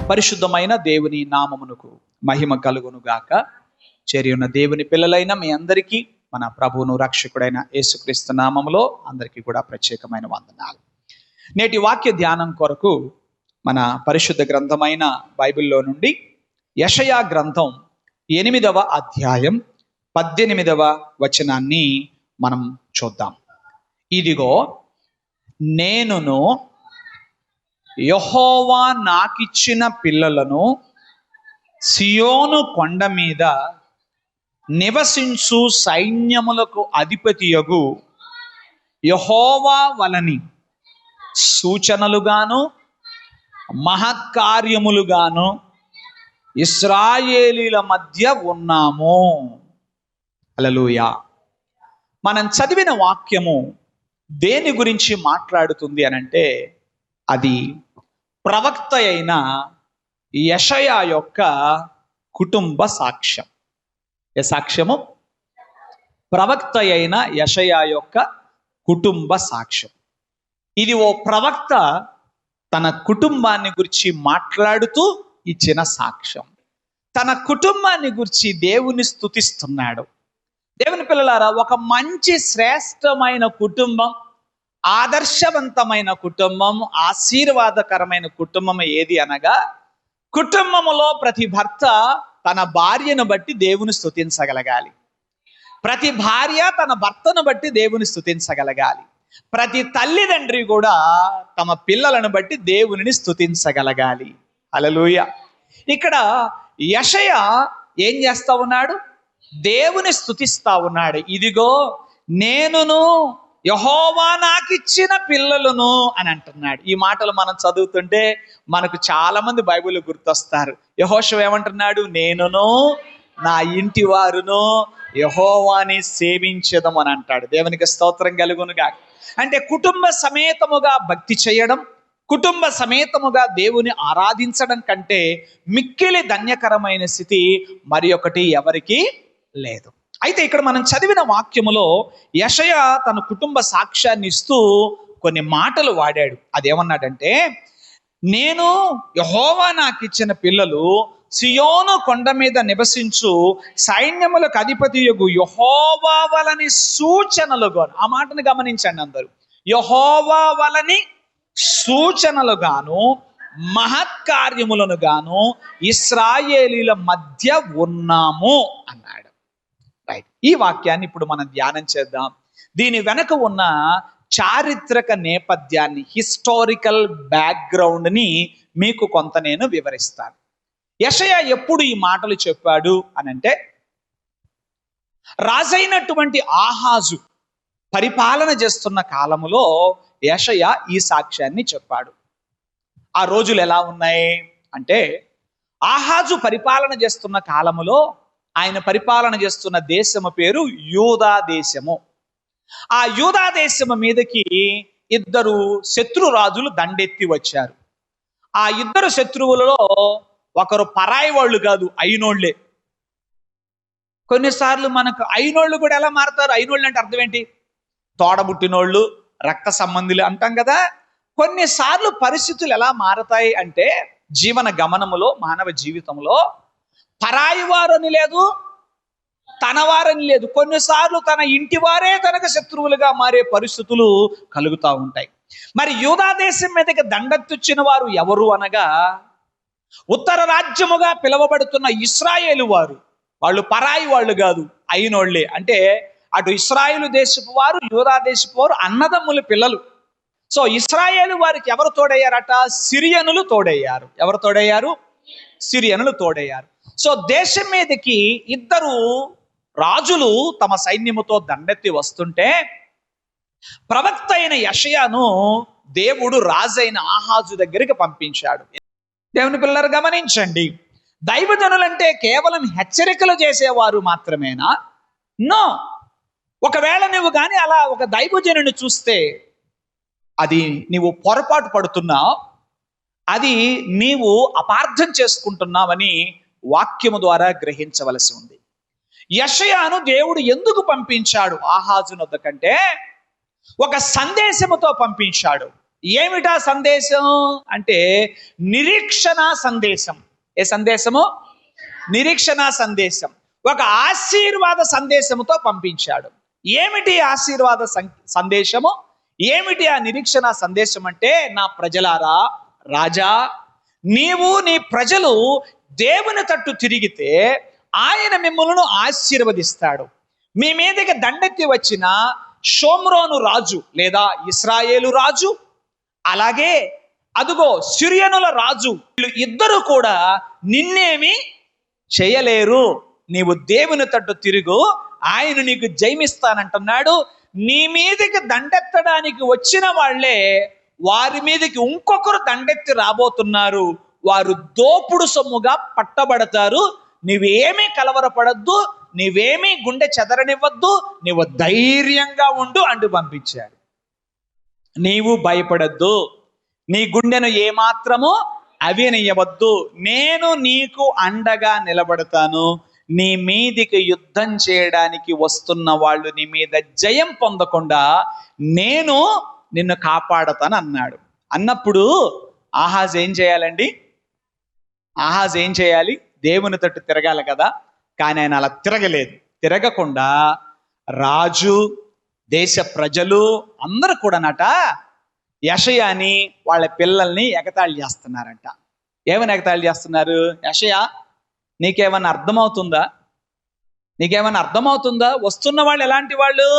పరిశుద్ధమైన దేవుని నామమునకు మహిమ కలుగును గాక. చేరి ఉన్న దేవుని పిల్లలైన మీ అందరికీ మన ప్రభువును రక్షకుడైన యేసుక్రీస్తు నామములో అందరికీ కూడా ప్రత్యేకమైన వందనాలు. నేటి వాక్య ధ్యానం కొరకు మన పరిశుద్ధ గ్రంథమైన బైబిల్లో నుండి యెషయా గ్రంథం 8వ అధ్యాయం 18వ వచనాన్ని మనం చూద్దాం. ఇదిగో నేనును యెహోవా నాకిచ్చిన పిల్లలను సియోను కొండ మీద నివసించు సైన్యములకు అధిపతియగు యెహోవా వలని సూచనలుగాను మహత్కార్యములుగాను ఇశ్రాయేలీల మధ్య ఉన్నాము. హల్లెలూయా. మనం చదివిన వాక్యము దేని గురించి మాట్లాడుతుంది అనంటే అది ప్రవక్త అయిన యెషయా యొక్క కుటుంబ సాక్ష్యం. ఏ సాక్ష్యము? ప్రవక్త అయిన యెషయా యొక్క కుటుంబ సాక్ష్యం. ఇది ఓ ప్రవక్త తన కుటుంబాన్ని గురించి మాట్లాడుతూ ఇచ్చిన సాక్ష్యం. తన కుటుంబాన్ని గురించి దేవుని స్తుతిస్తున్నాడు. దేవుని పిల్లలారా, ఒక మంచి శ్రేష్టమైన కుటుంబం, ఆదర్శవంతమైన కుటుంబం, ఆశీర్వాదకరమైన కుటుంబం ఏది అనగా, కుటుంబములో ప్రతి భర్త తన భార్యను బట్టి దేవుని స్తుతించగలగాలి. ప్రతి భార్య తన భర్తను బట్టి దేవుని స్తుతించగలగాలి. ప్రతి తల్లిదండ్రి కూడా తమ పిల్లలను బట్టి దేవునిని స్తుతించగలగాలి. హల్లెలూయా. ఇక్కడ యెషయా ఏం చేస్తా ఉన్నాడు? దేవుని స్తుతిస్తా ఉన్నాడు. ఇదిగో నేనును యెహోవా నాకిచ్చిన పిల్లలను అని అంటున్నాడు. ఈ మాటలు మనం చదువుతుంటే మనకు చాలా మంది బైబిల్ గుర్తొస్తారు. యెహోషువ ఏమంటున్నాడు? నేనును నా ఇంటి వారును యెహోవాని సేవించెదము అని అంటాడు. దేవునికి స్తోత్రం కలుగునుగా. అంటే కుటుంబ సమేతముగా భక్తి చేయడం, కుటుంబ సమేతముగా దేవుని ఆరాధించడం కంటే మిక్కిలి ధన్యకరమైన స్థితి మరి ఒకటి ఎవరికి లేదు. అయితే ఇక్కడ మనం చదివిన వాక్యములో యెషయా తన కుటుంబ సాక్ష్యాన్ని ఇస్తూ కొన్ని మాటలు వాడాడు. అదేమన్నాడంటే, నేను యెహోవా నాకు ఇచ్చిన పిల్లలు సియోను కొండ మీద నివసించు సైన్యములకు అధిపతియగు యెహోవా వలని సూచనలుగాను. ఆ మాటను గమనించండి అందరూ. యెహోవా వలని సూచనలుగాను మహత్కార్యములను గాను ఇశ్రాయేలీల మధ్య ఉన్నాము అన్నాడు. రైట్. ఈ వాక్యాన్ని ఇప్పుడు మనం ధ్యానం చేద్దాం. దీని వెనక ఉన్న చారిత్రక నేపథ్యాన్ని, హిస్టారికల్ బ్యాక్గ్రౌండ్ని మీకు కొంత నేను వివరిస్తాను. యెషయా ఎప్పుడు ఈ మాటలు చెప్పాడు అనంటే, రాజైనటువంటి ఆహాజు పరిపాలన చేస్తున్న కాలములో యెషయా ఈ సాక్ష్యాన్ని చెప్పాడు. ఆ రోజులు ఎలా ఉన్నాయి అంటే, ఆహాజు పరిపాలన చేస్తున్న కాలములో ఆయన పరిపాలన చేస్తున్న దేశము పేరు యూదా దేశము. ఆ యూదా దేశము మీదకి ఇద్దరు శత్రు రాజులు దండెత్తి వచ్చారు. ఆ ఇద్దరు శత్రువులలో ఒకరు పరాయి వాళ్ళు కాదు, అయినోళ్లే. కొన్నిసార్లు మనకు అయినోళ్ళు కూడా ఎలా మారుతారు? అయినోళ్ళు అంటే అర్థం ఏంటి? తోడబుట్టినోళ్ళు, రక్త సంబంధులు అంటాం కదా. కొన్నిసార్లు పరిస్థితులు ఎలా మారతాయి అంటే, జీవన గమనములో, మానవ జీవితంలో పరాయి వారని లేదు, తన వారని లేదు. కొన్నిసార్లు తన ఇంటి వారే తనకు శత్రువులుగా మారే పరిస్థితులు కలుగుతూ ఉంటాయి. మరి యూదా దేశం మీదకి దండెత్తిచ్చిన వారు ఎవరు అనగా, ఉత్తర రాజ్యముగా పిలువబడుతున్న ఇశ్రాయేలు వారు. వాళ్ళు పరాయి వాళ్ళు కాదు, అయినోళ్లే. అంటే అటు ఇశ్రాయేలు దేశపు వారు, యూదా దేశపు వారు అన్నదమ్ముల పిల్లలు. సో ఇశ్రాయేలు వారికి ఎవరు తోడయ్యారట? సిరియనులు తోడయ్యారు. ఎవరు తోడయ్యారు? సిరియనులు తోడయ్యారు. సో దేశం మీదకి ఇద్దరు రాజులు తమ సైన్యముతో దండెత్తి వస్తుంటే, ప్రవక్త అయిన యెషయాను దేవుడు రాజైన ఆహాజు దగ్గరికి పంపించాడు. దేవుని పిల్లలు గమనించండి, దైవజనులంటే కేవలం హెచ్చరికలు చేసేవారు మాత్రమేనా? నో. ఒకవేళ నువ్వు కానీ అలా ఒక దైవజనుని చూస్తే అది నీవు పొరపాటు పడుతున్నావు, అది నీవు అపార్థం చేసుకుంటున్నావని వాక్యము ద్వారా గ్రహించవలసి ఉంది. యెషయాను దేవుడు ఎందుకు పంపించాడు ఆహాజు వద్దకంటే, ఒక సందేశముతో పంపించాడు. ఏమిటా సందేశం అంటే నిరీక్షణ సందేశం. ఏ సందేశము? నిరీక్షణ సందేశం. ఒక ఆశీర్వాద సందేశముతో పంపించాడు. ఏమిటి ఆశీర్వాద సందేశము? ఏమిటి ఆ నిరీక్షణ సందేశం అంటే, నా ప్రజలారా, రాజా, నీవు నీ ప్రజలు దేవుని తట్టు తిరిగితే ఆయన మిమ్మల్ని ఆశీర్వదిస్తాడు. మీ మీదకి దండెత్తి వచ్చిన షోమ్రోను రాజు లేదా ఇశ్రాయేలు రాజు, అలాగే అదుగో సిరియనుల రాజు, వీళ్ళు ఇద్దరు కూడా నిన్నేమి చేయలేరు. నీవు దేవుని తట్టు తిరుగు, ఆయన నీకు జయమిస్తానంటున్నాడు. నీ మీదకి దండెత్తడానికి వచ్చిన వాళ్ళే వారి మీదకి ఇంకొకరు దండెత్తి రాబోతున్నారు. వారు దోపుడు సొమ్ముగా పట్టబడతారు. నీవేమీ కలవరపడద్దు, నీవేమీ గుండె చెదరనివ్వద్దు, నీవు ధైర్యంగా ఉండు అంటూ పంపించాడు. నీవు భయపడద్దు, నీ గుండెను ఏమాత్రము అవినీయవద్దు, నేను నీకు అండగా నిలబడతాను. నీ మీదికి యుద్ధం చేయడానికి వస్తున్న వాళ్ళు నీ మీద జయం పొందకుండా నేను నిన్ను కాపాడతాను అన్నాడు. అన్నప్పుడు ఆహాజ్ ఏం చేయాలండి? ఆహాజ్ ఏం చేయాలి? దేవుని తట్టు తిరగాలి కదా. కానీ ఆయన అలా తిరగలేదు. తిరగకుండా రాజు, దేశ ప్రజలు అందరూ కూడానట యెషయాని వాళ్ళ పిల్లల్ని ఎగతాళి చేస్తున్నారంట. ఏమని ఎగతాళి చేస్తున్నారు? యెషయా, నీకేమన్నా అర్థమవుతుందా? నీకేమన్నా అర్థమవుతుందా? వస్తున్న వాళ్ళు ఎలాంటి వాళ్ళు?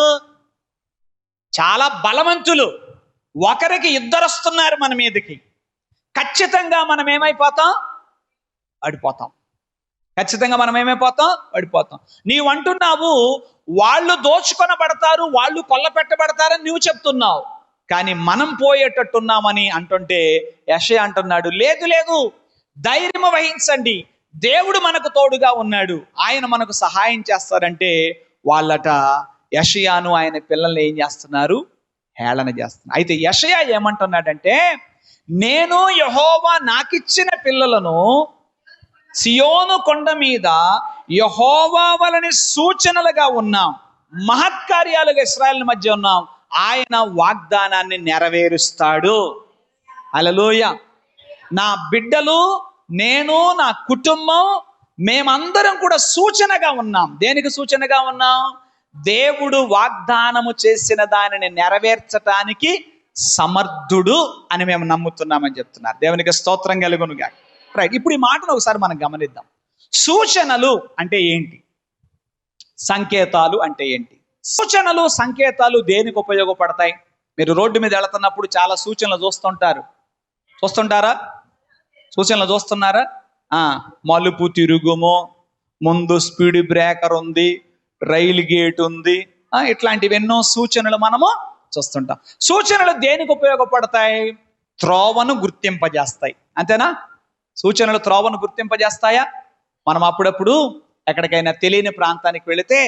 చాలా బలవంతులు. ఒకరికి ఇద్దరు వస్తున్నారు మన మీదకి. ఖచ్చితంగా మనం ఏమైపోతాం? పడిపోతాం. ఖచ్చితంగా మనం ఏమైపోతాం? పడిపోతాం. నీవు అంటున్నావు వాళ్ళు దోచుకొనబడతారు, వాళ్ళు కొల్ల పెట్టబడతారని నువ్వు చెప్తున్నావు. కానీ మనం పోయేటట్టున్నామని అంటుంటే యెషయా అంటున్నాడు, లేదు లేదు, ధైర్యం వహించండి, దేవుడు మనకు తోడుగా ఉన్నాడు, ఆయన మనకు సహాయం చేస్తారంటే వాళ్ళట యెషయాను ఆయన పిల్లల్ని ఏం చేస్తున్నారు? హేళన చేస్తున్నారు. అయితే యెషయా ఏమంటున్నాడంటే, నేను యెహోవా నాకిచ్చిన పిల్లలను సియోను కొండ మీద యెహోవా వలని సూచనలుగా ఉన్నాం, మహత్కార్యాలుగా ఇశ్రాయేలు మధ్య ఉన్నాం, ఆయన వాగ్దానాన్ని నెరవేరుస్తాడు. హల్లెలూయా. నా బిడ్డలు, నేను, నా కుటుంబం, మేమందరం కూడా సూచనగా ఉన్నాం. దేనికి సూచనగా ఉన్నాం? దేవుడు వాగ్దానము చేసిన దానిని నెరవేర్చటానికి సమర్థుడు అని మేము నమ్ముతున్నామని చెప్తున్నారు. దేవునికి స్తోత్రం కలుగునుగా. రైట్, ఇప్పుడు ఈ మాటను ఒకసారి మనం గమనిద్దాం. సూచనలు అంటే ఏంటి? సంకేతాలు అంటే ఏంటి? సూచనలు, సంకేతాలు దేనికి ఉపయోగపడతాయి? మీరు రోడ్డు మీద వెళుతున్నప్పుడు చాలా సూచనలు చూస్తుంటారా? సూచనలు చూస్తున్నారా? మలుపు తిరుగుము, ముందు స్పీడ్ బ్రేకర్ ఉంది, రైలు గేట్ ఉంది, ఇట్లాంటివి ఎన్నో సూచనలు మనము చూస్తుంటాం. సూచనలు దేనికి ఉపయోగపడతాయి? త్రోవను గుర్తింపజేస్తాయి. అంతేనా? సూచనలు త్రోవను గుర్తింపజేస్తాయా? మనం అప్పుడప్పుడు ఎక్కడికైనా తెలియని ప్రాంతానికి వెళితే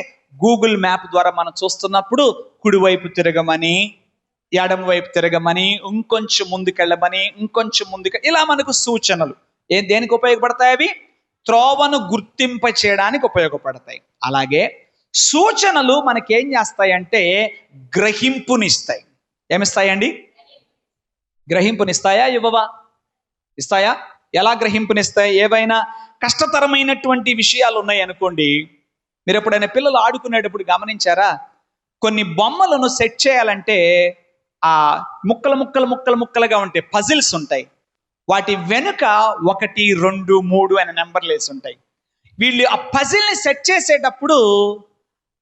గూగుల్ మ్యాప్ ద్వారా మనం చూస్తున్నప్పుడు కుడివైపు తిరగమని, ఎడమ వైపు తిరగమని, ఇంకొంచెం ముందుకెళ్ళమని, ఇంకొంచెం ఇలా మనకు సూచనలు దేనికి ఉపయోగపడతాయి? అవి త్రోవను గుర్తింప చేయడానికి ఉపయోగపడతాయి. అలాగే సూచనలు మనకేం చేస్తాయంటే గ్రహింపునిస్తాయి. ఏమిస్తాయండి? గ్రహింపునిస్తాయా? ఇవ్వవా? ఇస్తాయా? ఎలా గ్రహింపునిస్తాయి? ఏవైనా కష్టతరమైనటువంటి విషయాలు ఉన్నాయి అనుకోండి, మీరు ఎప్పుడైనా పిల్లలు ఆడుకునేటప్పుడు గమనించారా? కొన్ని బొమ్మలను సెట్ చేయాలంటే ఆ ముక్కలుగా ఉంటాయి, పజిల్స్ ఉంటాయి. వాటి వెనుక 1, 2, 3 అనే నెంబర్లు వేసి ఉంటాయి. వీళ్ళు ఆ పజిల్ని సెట్ చేసేటప్పుడు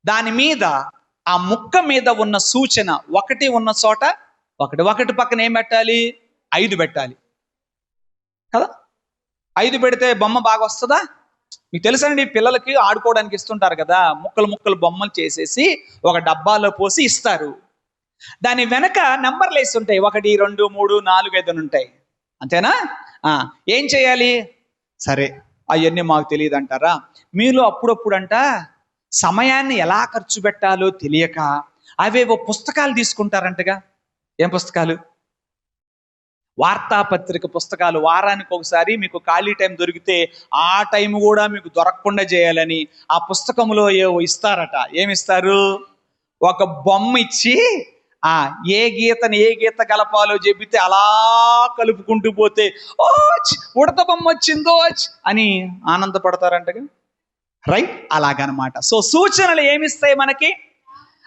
దాని మీద, ఆ ముక్క మీద ఉన్న సూచన 1 ఉన్న చోట 1 పక్కన ఏం పెట్టాలి? 5 పెట్టాలి కదా. 5 పెడితే బొమ్మ బాగా వస్తుందా? మీకు తెలుసండి, పిల్లలకి ఆడుకోవడానికి ఇస్తుంటారు కదా, ముక్కలు బొమ్మలు చేసేసి ఒక డబ్బాలో పోసి ఇస్తారు. దాని వెనక నెంబర్లు వేసి ఉంటాయి, 1, 2, 3, 4, 5 అని ఉంటాయి. అంతేనా? ఏం చేయాలి? సరే, అవన్నీ మాకు తెలియదు అంటారా? మీలో అప్పుడప్పుడంట సమయాన్ని ఎలా ఖర్చు పెట్టాలో తెలియక అవేవో పుస్తకాలు తీసుకుంటారంటగా. ఏం పుస్తకాలు? వార్తాపత్రిక పుస్తకాలు. వారానికి ఒకసారి మీకు ఖాళీ టైం దొరికితే ఆ టైం కూడా మీకు దొరకకుండా చేయాలని ఆ పుస్తకంలో ఏవో ఇస్తారట. ఏమిస్తారు? ఒక బొమ్మ ఇచ్చి ఆ ఏ గీత కలపాలో చెబితే అలా కలుపుకుంటూ పోతే ఓచ్ ఉడత బొమ్మ వచ్చిందోచ్ అని ఆనందపడతారంటగా, రైట్? అలాగనమాట. సో సూచనలు ఏమిస్తాయి మనకి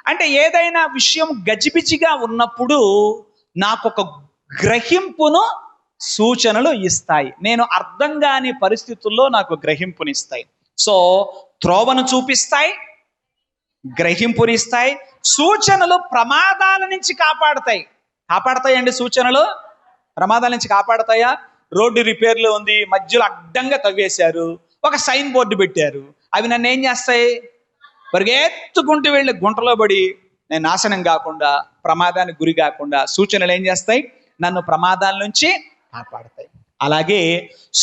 అంటే, ఏదైనా విషయం గజిబిజిగా ఉన్నప్పుడు నాకు ఒక గ్రహింపును సూచనలు ఇస్తాయి. నేను అర్థం కాని పరిస్థితుల్లో నాకు గ్రహింపునిస్తాయి. సో త్రోవను చూపిస్తాయి, గ్రహింపునిస్తాయి. సూచనలు ప్రమాదాల నుంచి కాపాడతాయండి. సూచనలు ప్రమాదాల నుంచి కాపాడతాయా? రోడ్డు రిపేర్లో ఉంది, మధ్యలో అడ్డంగా తవ్వేశారు, ఒక సైన్ బోర్డు పెట్టారు. అవి నన్ను ఏం చేస్తాయి? పరిగెత్తుకుంటూ వెళ్ళి గుంటలో పడి నేను నాశనం కాకుండా, ప్రమాదానికి గురి కాకుండా సూచనలు ఏం చేస్తాయి? నన్ను ప్రమాదాల నుంచి కాపాడతాయి. అలాగే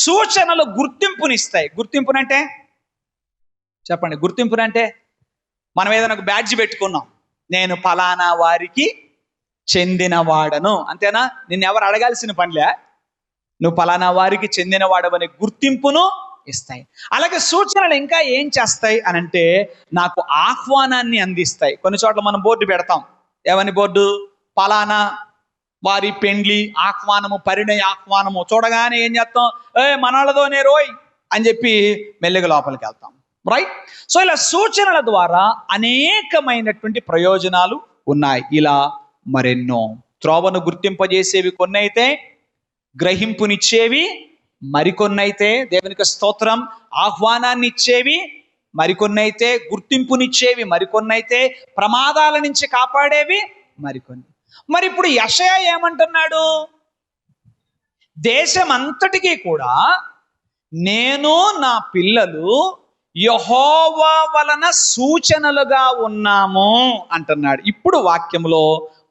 సూచనలు గుర్తింపునిస్తాయి. గుర్తింపునంటే చెప్పండి. గుర్తింపునంటే మనం ఏదైనా ఒక బ్యాడ్జ్ పెట్టుకున్నాం, నేను ఫలానా వారికి చెందినవాడను, అంతేనా? నిన్ను ఎవరు అడగాల్సిన పనిలే, నువ్వు ఫలానా వారికి చెందినవాడవనే గుర్తింపును ఇస్తాయి. అలాగే సూచనలు ఇంకా ఏం చేస్తాయి అనంటే, నాకు ఆహ్వానాన్ని అందిస్తాయి. కొన్ని చోట్ల మనం బోర్డు పెడతాం. ఏమని బోర్డు? ఫలానా వారి పెండ్లి ఆహ్వానము, పరిణయ ఆహ్వానము. చూడగానే ఏం చేస్తాం? మనోళ్ళతోనే రోయ్ అని చెప్పి మెల్లిగా లోపలికి వెళ్తాం, రైట్? సో ఇలా సూచనల ద్వారా అనేకమైనటువంటి ప్రయోజనాలు ఉన్నాయి. ఇలా మరెన్నో. త్రోవను గుర్తింపజేసేవి కొన్ని అయితే, గ్రహింపునిచ్చేవి మరికొన్ని అయితే, దేవునికి స్తోత్రం, ఆహ్వానాన్ని ఇచ్చేవి మరికొన్ని అయితే, గుర్తింపునిచ్చేవి మరికొన్ని అయితే, ప్రమాదాల నుంచి కాపాడేవి మరికొన్ని. మరి ఇప్పుడు యెషయా ఏమంటున్నాడు? దేశమంతటికీ కూడా నేను నా పిల్లలు యెహోవా వలన సూచనలుగా ఉన్నాము అంటున్నాడు. ఇప్పుడు వాక్యంలో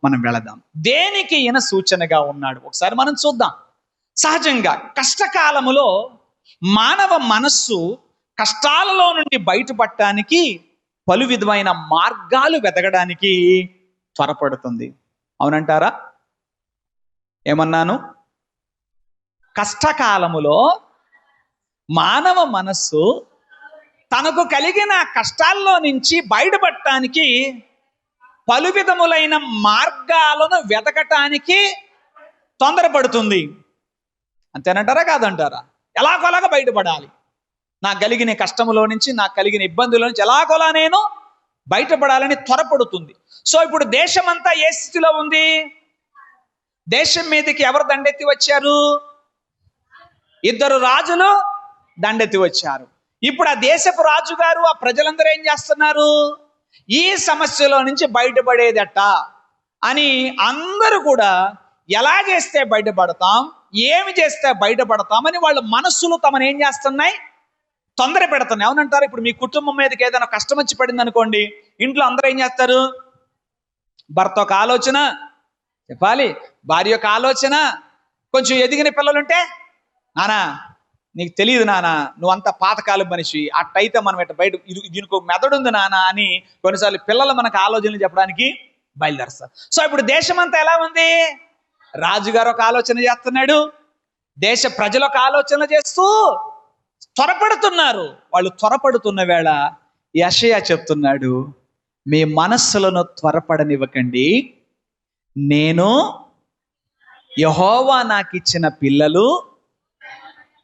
మనం వెళదాం. దేనికి ఈయన సూచనగా ఉన్నాడు ఒకసారి మనం చూద్దాం. సహజంగా కష్టకాలములో మానవ మనస్సు కష్టాలలో నుండి బయటపడటానికి పలు విధమైన మార్గాలు వెతకడానికి త్వరపడుతుంది. అవునంటారా? ఏమన్నాను? కష్టకాలములో మానవ మనస్సు తనకు కలిగిన కష్టాల్లో నుంచి బయటపడటానికి పలు విధములైన మార్గాలను వెతకటానికి తొందరపడుతుంది. అంతేనంటారా కాదంటారా? ఎలాగోలాగా బయటపడాలి, నాకు కలిగిన కష్టములో నుంచి, నాకు కలిగిన ఇబ్బందుల నుంచి ఎలాగోలా నేను బయటపడాలని త్వరపడుతుంది. సో ఇప్పుడు దేశమంతా ఏ స్థితిలో ఉంది? దేశం మీదకి ఎవరు దండెత్తి వచ్చారు? ఇద్దరు రాజులు దండెత్తి వచ్చారు. ఇప్పుడు ఆ దేశపు రాజుగారు ఆ ప్రజలందరూ ఏం చేస్తున్నారు? ఈ సమస్యలో నుంచి బయటపడేదట అని అందరూ కూడా ఎలా చేస్తే బయటపడతాం, ఏమి చేస్తే బయటపడతామని వాళ్ళ మనస్సులు తమను ఏం చేస్తున్నాయి? తొందర పెడుతున్నాయి. అవునంటారు? ఇప్పుడు మీ కుటుంబం మీదకి ఏదైనా కష్టం వచ్చి పడింది అనుకోండి, ఇంట్లో అందరూ ఏం చేస్తారు? భర్త ఒక ఆలోచన చెప్పాలి, భార్య యొక్క ఆలోచన, కొంచెం ఎదిగిన పిల్లలుంటే నానా నీకు తెలియదు నానా, నువ్వు అంత పాతకాలం మనిషి, అట్టయితే మనం ఇట్లా బయట దీనికి ఒక మెదడు ఉంది నానా అని కొన్నిసార్లు పిల్లలు మనకు ఆలోచనలు చెప్పడానికి బయలుదేరుస్తారు. సో ఇప్పుడు దేశమంతా ఎలా ఉంది? రాజుగారు ఒక ఆలోచన చేస్తున్నాడు, దేశ ప్రజలు ఒక ఆలోచన చేస్తూ త్వరపడుతున్నారు. వాళ్ళు త్వరపడుతున్న వేళ యెషయా చెప్తున్నాడు, మీ మనస్సులను త్వరపడనివ్వకండి, నేను యెహోవా నాకు ఇచ్చిన పిల్లలు,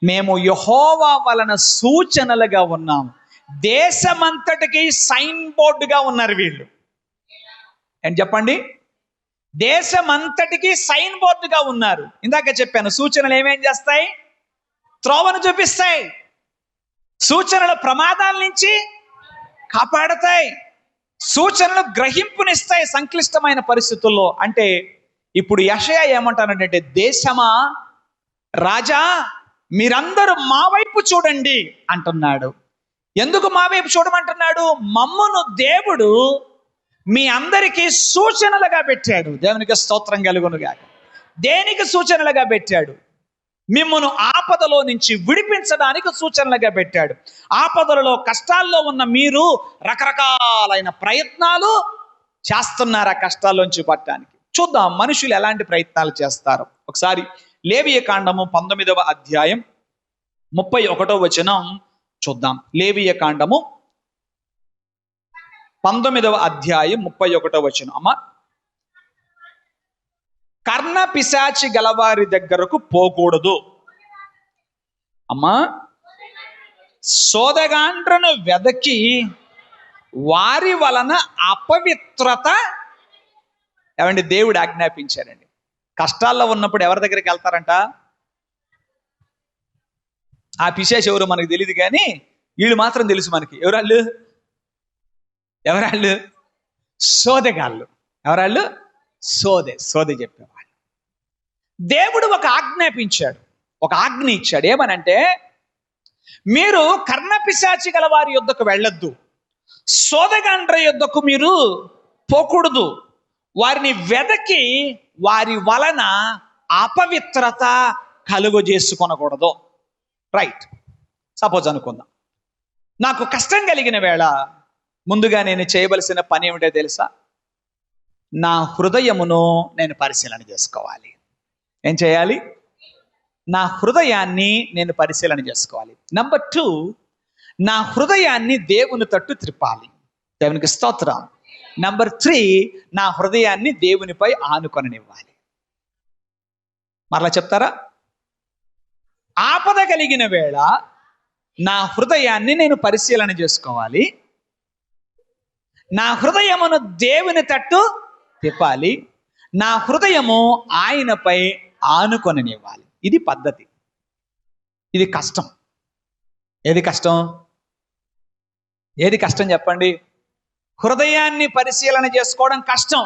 మేము యెహోవా వలన సూచనలుగా ఉన్నాము. దేశమంతటికి సైన్ బోర్డుగా ఉన్నారు వీళ్ళు. ఏంటి చెప్పండి? దేశమంతటికి సైన్ బోర్డుగా ఉన్నారు. ఇందాక చెప్పాను, సూచనలు ఏమేం చేస్తాయి? త్రోవను చూపిస్తాయి. సూచనలు ప్రమాదాల నుంచి కాపాడతాయి. సూచనలు గ్రహింపునిస్తాయి సంక్లిష్టమైన పరిస్థితుల్లో. అంటే ఇప్పుడు యెషయా ఏమంటానంటే, దేశమా, రాజా, మీరందరూ మా వైపు చూడండి అంటున్నాడు. ఎందుకు మా వైపు చూడమంటున్నాడు? మమ్మును దేవుడు మీ అందరికీ సూచనలుగా పెట్టాడు. దేవునికి స్తోత్రం కలుగునుగాక. దేనికి సూచనలుగా పెట్టాడు? మిమ్మును ఆపదలో నుంచి విడిపించడానికి సూచనలుగా పెట్టాడు. ఆపదలలో, కష్టాల్లో ఉన్న మీరు రకరకాలైన ప్రయత్నాలు చేస్తున్నారు ఆ కష్టాల్లోంచి పట్టడానికి. చూద్దాం మనుషులు ఎలాంటి ప్రయత్నాలు చేస్తారు. ఒకసారి లేవియ కాండము 19వ అధ్యాయం 31వ వచనం చూద్దాం. లేవియ కాండము 19వ అధ్యాయం 31వ వచనం. అమ్మా కర్ణ పిశాచి గలవారి దగ్గరకు పోకూడదు. అమ్మా, సోదగాండ్రను వెదకి వారి వలన అపవిత్రత ఏమండి దేవుడు ఆజ్ఞాపించారండి. కష్టాల్లో ఉన్నప్పుడు ఎవరి దగ్గరికి వెళ్తారంట? ఆ పిశాచి ఎవరు మనకు తెలియదు, కానీ వీళ్ళు మాత్రం తెలుసు మనకి. ఎవరాళ్ళు? సోదగాళ్ళు. ఎవరాళ్ళు? సోదె చెప్పేవాళ్ళు. దేవుడు ఒక ఆజ్ఞ ఇచ్చాడు. ఏమనంటే, మీరు కర్ణ పిశాచి గల వారి యొద్దకు వెళ్ళొద్దు, సోదగాండ్ర యొద్దకు మీరు పోకూడదు, వారిని వెదకి వారి వలన అపవిత్రత కలుగజేసుకొనకూడదు. రైట్. సపోజ్ అనుకుందాం, నాకు కష్టం కలిగిన వేళ ముందుగా నేను చేయవలసిన పని ఏమిటో తెలుసా? నా హృదయమును నేను పరిశీలన చేసుకోవాలి. ఏం చేయాలి? నా హృదయాన్ని నేను పరిశీలన చేసుకోవాలి. నంబర్ 2, నా హృదయాన్ని దేవుని తట్టు త్రిప్పాలి. దేవునికి స్తోత్రం. నంబర్ 3, నా హృదయాన్ని దేవునిపై ఆనుకొననివ్వాలి. మరలా చెప్తారా? ఆపద కలిగిన వేళ నా హృదయాన్ని నేను పరిశీలన చేసుకోవాలి, నా హృదయమును దేవుని తట్టు తిప్పాలి, నా హృదయము ఆయనపై ఆనుకొననివ్వాలి. ఇది పద్ధతి. ఇది కష్టం. ఏది కష్టం చెప్పండి? హృదయాన్ని పరిశీలన చేసుకోవడం కష్టం.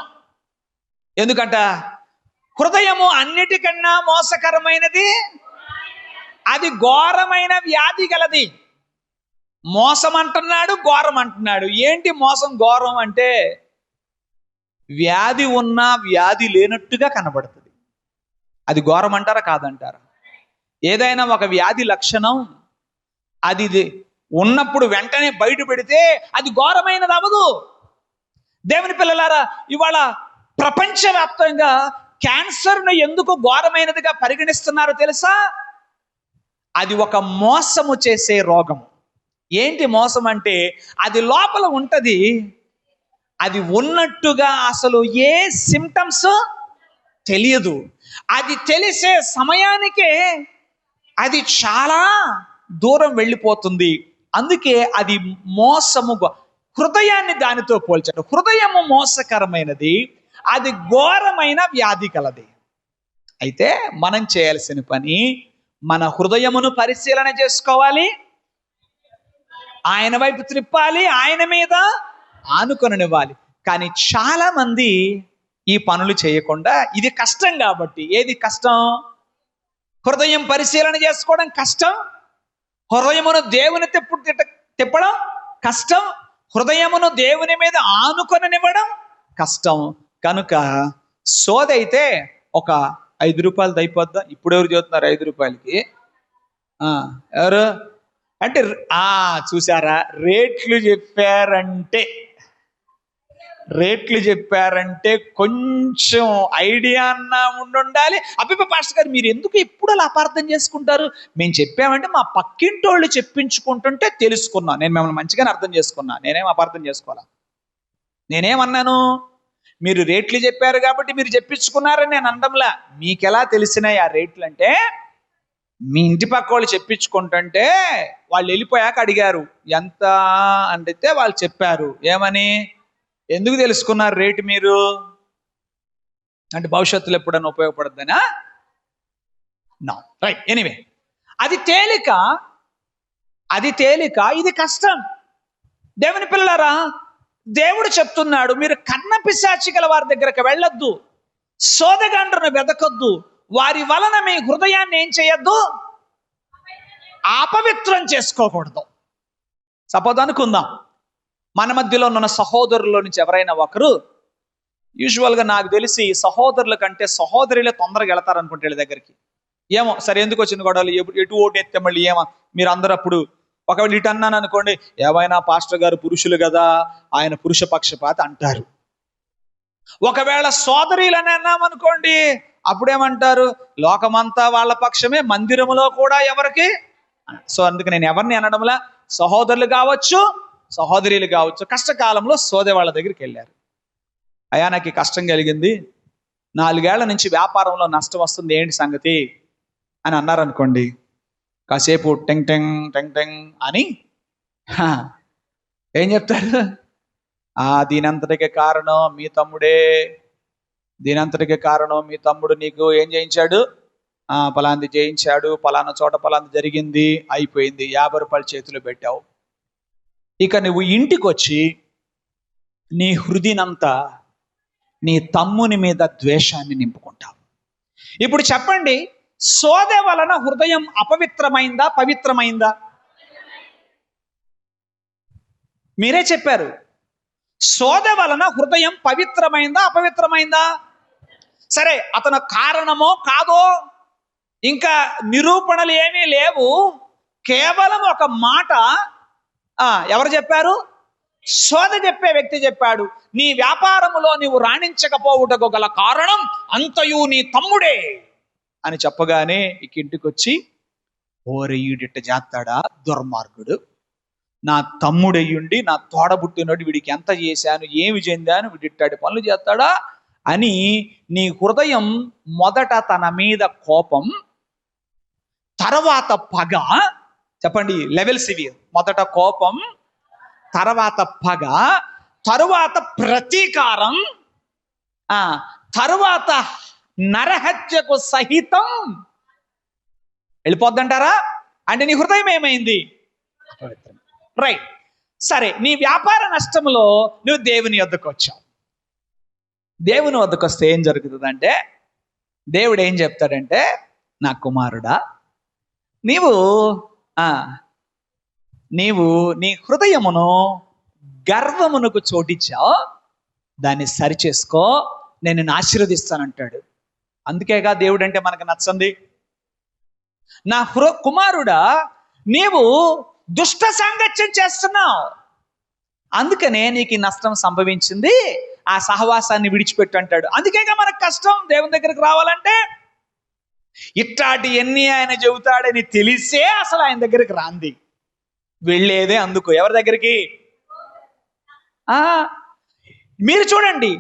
ఎందుకంట? హృదయము అన్నిటికన్నా మోసకరమైనది, అది ఘోరమైన వ్యాధి గలది. మోసం అంటున్నాడు, ఘోరం అంటున్నాడు. ఏంటి మోసం ఘోరం అంటే? వ్యాధి ఉన్నా వ్యాధి లేనట్టుగా కనబడుతుంది. అది ఘోరం అంటారా కాదంటారా? ఏదైనా ఒక వ్యాధి లక్షణం అది ఉన్నప్పుడు వెంటనే బయట పెడితే అది ఘోరమైనది అవ్వదు. దేవుని పిల్లలారా, ఇవాళ ప్రపంచవ్యాప్తంగా క్యాన్సర్ను ఎందుకు ఘోరమైనదిగా పరిగణిస్తున్నారో తెలుసా? అది ఒక మోసము చేసే రోగం. ఏంటి మోసం అంటే? అది లోపల ఉంటది, అది ఉన్నట్టుగా అసలు ఏ సిమ్టమ్స్ తెలియదు. అది తెలిసే సమయానికే అది చాలా దూరం వెళ్ళిపోతుంది. అందుకే అది మోసము. హృదయాన్ని దానితో పోల్చాడు. హృదయము మోసకరమైనది, అది ఘోరమైన వ్యాధి కలది. అయితే మనం చేయాల్సిన పని, మన హృదయమును పరిశీలన చేసుకోవాలి, ఆయన వైపు త్రిప్పాలి, ఆయన మీద ఆనుకొననివ్వాలి. కానీ చాలా మంది ఈ పనులు చేయకుండా, ఇది కష్టం కాబట్టి. ఏది కష్టం? హృదయం పరిశీలన చేసుకోవడం కష్టం, హృదయమును దేవుని తిప్పడం కష్టం, హృదయమును దేవుని మీద ఆనుకొననివ్వడం కష్టం. కనుక సోదైతే ఒక 5 రూపాయలు అయిపోద్దా? ఇప్పుడు ఎవరు చెబుతున్నారు 5 రూపాయలకి? ఎవరు అంటే చూసారా, రేట్లు చెప్పారంటే కొంచెం ఐడియా అన్నా ఉండాలి. అబ్బిబ్బ పాస్టర్ గారు, మీరు ఎందుకు ఎప్పుడు అలా అపార్థం చేసుకుంటారు? మేము చెప్పామంటే మా పక్కింటోళ్ళు చెప్పించుకుంటుంటే తెలుసుకున్నా. నేను మిమ్మల్ని మంచిగానే అర్థం చేసుకున్నా, నేనేం అపార్థం చేసుకోవాలా? నేనేమన్నాను? మీరు రేట్లు చెప్పారు కాబట్టి మీరు చెప్పించుకున్నారని నేను అనడంలా. మీకెలా తెలిసినాయి ఆ రేట్లు అంటే? మీ ఇంటి పక్క వాళ్ళు చెప్పించుకుంటుంటే వాళ్ళు వెళ్ళిపోయాక అడిగారు ఎంత అంటే వాళ్ళు చెప్పారు. ఏమని? ఎందుకు తెలుసుకున్నారు రేటు మీరు అంటే? భవిష్యత్తులో ఎప్పుడన్నా ఉపయోగపడద్దనా? నో. రైట్. ఎనీవే, అది తేలిక, ఇది కష్టం. దేవుని పిల్లలారా, దేవుడు చెప్తున్నాడు, మీరు కన్న పిశాచి గల వారి దగ్గరకు వెళ్ళొద్దు, సోదగాండ్రను వెదకొద్దు, వారి వలన మీ హృదయాన్ని ఏం చేయొద్దు? అపవిత్రం చేసుకోకూడదు. సపోజ్ అనుకుందాం, మన మధ్యలో ఉన్న సహోదరుల నుంచి ఎవరైనా ఒకరు, యూజువల్గా నాకు తెలిసి సహోదరుల కంటే సహోదరులే తొందరగా వెళతారు అనుకుంటే వీళ్ళ దగ్గరికి. ఏమో సరే, ఎందుకు వచ్చిన గొడవలు, ఎటు ఓటు ఎత్తే మళ్ళీ ఏమో మీరు అందరూ అప్పుడు ఒకవేళ ఇటు అన్నాను అనుకోండి, ఏమైనా పాస్టర్ గారు పురుషులు కదా, ఆయన పురుష పక్షపాత అంటారు. ఒకవేళ సోదరులని అన్నామనుకోండి, అప్పుడేమంటారు? లోకమంతా వాళ్ళ పక్షమే, మందిరములో కూడా ఎవరికి. సో అందుకు నేను ఎవరిని అనడంలా, సహోదరులు కావచ్చు, సహోదరులు కావచ్చు, కష్టకాలంలో సోదరి వాళ్ళ దగ్గరికి వెళ్ళారు. అయ్యా, నాకు కష్టం కలిగింది, 4 ఏళ్ల నుంచి వ్యాపారంలో నష్టం వస్తుంది, ఏంటి సంగతి అని అన్నారనుకోండి, కాసేపు టెంగ్ టెంగ్ టెంగ్ టెంగ్ అని ఏం చెప్తారు? దీనంతటికి కారణం మీ తమ్ముడే, దీనంతటికి కారణం మీ తమ్ముడు నీకు ఏం చేయించాడు, పలాంది చేయించాడు, పలానా చోట పలాంది జరిగింది, అయిపోయింది, 50 రూపాయలు చేతిలో పెట్టావు. ఇక నువ్వు ఇంటికి వచ్చి నీ హృదయనంతా నీ తమ్ముని మీద ద్వేషాన్ని నింపుకుంటావు. ఇప్పుడు చెప్పండి, సోదె వలన హృదయం అపవిత్రమైందా పవిత్రమైందా? మీరే చెప్పారు. సోదె వలన హృదయం పవిత్రమైందా అపవిత్రమైందా? సరే, అతను కారణమో కాదో ఇంకా నిరూపణలు ఏమీ లేవు, కేవలం ఒక మాట ఎవరు చెప్పారు? సోదె చెప్పే వ్యక్తి చెప్పాడు, నీ వ్యాపారములో నీవు రాణించకపోవుటకు గల కారణం అంతయు నీ తమ్ముడే అని చెప్పగానే ఇక ఇంటికి వచ్చి, ఓరే ఈడిట్ట చేస్తాడా దుర్మార్గుడు, నా తమ్ముడయ్యుండి నా తోడబుట్టినోడు వీడికి ఎంత చేశాను, ఏమి చెందాను, వీడిట్టాడు పనులు చేస్తాడా అని నీ హృదయం మొదట తన మీద కోపం, తర్వాత పగ. చెప్పండి లెవెల్స్ ఇవి. మొదట కోపం, తర్వాత పగ, తరువాత ప్రతీకారం, తరువాత నరహత్యకు సహితం వెళ్ళిపోద్దంటారా? అంటే నీ హృదయం ఏమైంది? రైట్. సరే, నీ వ్యాపార నష్టంలో నువ్వు దేవుని వద్దకు వచ్చావు. దేవుని వద్దకు వస్తే ఏం జరుగుతుందంటే, దేవుడు ఏం చెప్తాడంటే, నా కుమారుడా, నీవు నీ హృదయమును గర్వమునకు చోటిచ్చావు, దాన్ని సరిచేసుకో, నేను నిన్ను ఆశీర్వదిస్తానంటాడు. అందుకేగా దేవుడు అంటే మనకు నచ్చంది. నా కుమారుడా, నీవు దుష్ట సాంగత్యం చేస్తున్నావు, అందుకనే నీకు ఈ నష్టం సంభవించింది, ఆ సహవాసాన్ని విడిచిపెట్టు అంటాడు. అందుకేగా మనకు కష్టం దేవుని దగ్గరికి రావాలంటే. ఇట్లాంటి ఎన్ని ఆయన చెబుతాడని తెలిసే అసలు ఆయన దగ్గరికి రాంది, వెళ్ళేదే అందుకు. ఎవరి దగ్గరికి? మీరు చూడండి,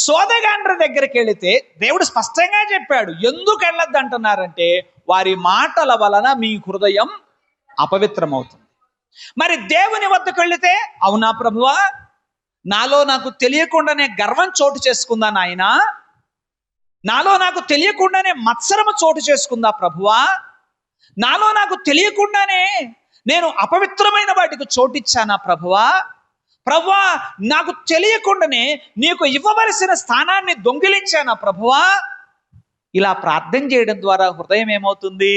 సోదగాండ్ర దగ్గరికి వెళితే దేవుడు స్పష్టంగా చెప్పాడు, ఎందుకు వెళ్ళొద్దు అంటున్నారంటే, వారి మాటల వలన మీ హృదయం అపవిత్రమవుతుంది. మరి దేవుని వద్దకు వెళితే, అవునా ప్రభువా, నాలో నాకు తెలియకుండానే గర్వం చోటు చేసుకుందా నాయనా, నాలో నాకు తెలియకుండానే మత్సరము చోటు చేసుకుందా ప్రభువా, నాలో నాకు తెలియకుండానే నేను అపవిత్రమైన వాటికి చోటిచ్చానా ప్రభువా, ప్రభువా నాకు తెలియకుండానే నీకు ఇవ్వవలసిన స్థానాన్ని దొంగిలించానా ప్రభువా. ఇలా ప్రార్థన చేయడం ద్వారా హృదయం ఏమవుతుంది?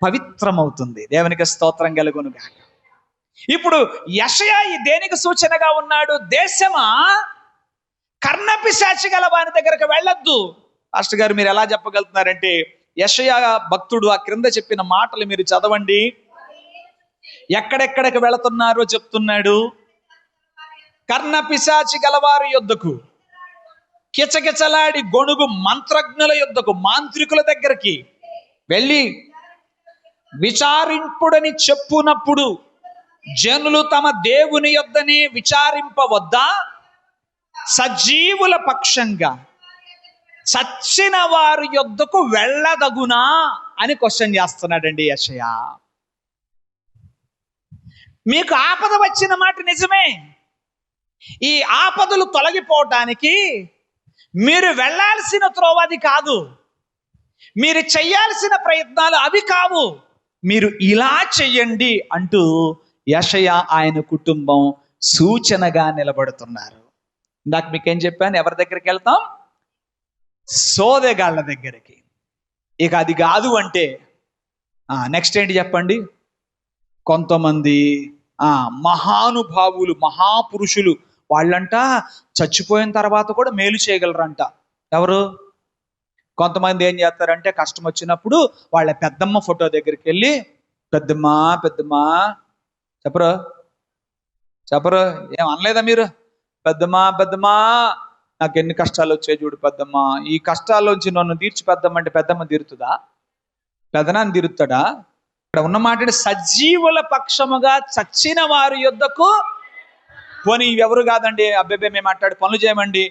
పవిత్రమవుతుంది. దేవునికి స్తోత్రం కలుగునుగాక. ఇప్పుడు యెషయా ఈ దేనికి సూచనగా ఉన్నాడు? దేశమా, కర్ణపిశాచి గల వాని దగ్గరకు వెళ్ళొద్దు. పాస్టర్ గారు మీరు ఎలా చెప్పగలుగుతున్నారంటే, యెషయా భక్తుడు ఆ క్రింద చెప్పిన మాటలు మీరు చదవండి. ఎక్కడెక్కడికి వెళుతున్నారో చెప్తున్నాడు. కర్ణపిశాచి గలవారి యొద్దకు, కిచకిచలాడి గొణుగు మంత్రజ్ఞుల యొద్దకు, మాంత్రికుల దగ్గరికి వెళ్ళి విచారింపుడని చెప్పునప్పుడు జనులు తమ దేవుని యొద్దనే విచారింపవద్దా? సజీవుల పక్షంగా చచ్చిన వారి యొద్దకు వెళ్ళదగునా అని క్వశ్చన్ చేస్తున్నాడండి యెషయా. మీకు ఆపద వచ్చిన మాట నిజమే. ఈ ఆపదలు తొలగిపోవటానికి మీరు వెళ్ళాల్సిన త్రోవది కాదు, మీరు చెయ్యాల్సిన ప్రయత్నాలు అవి కావు, మీరు ఇలా చెయ్యండి అంటూ యెషయా ఆయన కుటుంబం సూచనగా నిలబడుతున్నారు. ఇందాక మీకేం చెప్పాను, ఎవరి దగ్గరికి వెళ్తాం? సోదెగాళ్ళ దగ్గరికి. ఇక అది కాదు అంటే నెక్స్ట్ ఏంటి చెప్పండి? కొంతమంది మహానుభావులు, మహాపురుషులు, వాళ్ళంట చచ్చిపోయిన తర్వాత కూడా మేలు చేయగలరంట. ఎవరు? కొంతమంది ఏం చేస్తారంటే, కష్టం వచ్చినప్పుడు వాళ్ళ పెద్దమ్మ ఫోటో దగ్గరికి వెళ్ళి, పెద్దమ్మా పెద్దమ్మా చెప్పరు చెప్పరు, ఏం అనలేదా మీరు? పెద్దమ్మా పెద్దమ్మా నాకు ఎన్ని కష్టాలు వచ్చాయి చూడు పెద్దమ్మ, ఈ కష్టాల్లోంచి నన్ను తీర్చి పెద్దమ్మ అంటే పెద్దమ్మ తీరుతుందా? పెదనాన్ని తీరుతాడా? ఇక్కడ ఉన్న మాట సజీవుల పక్షముగా చచ్చిన వారి యొద్దకు. పోనీ ఎవరు కాదండి, అబ్బాయి మేము మాట్లాడి పనులు చేయమండి,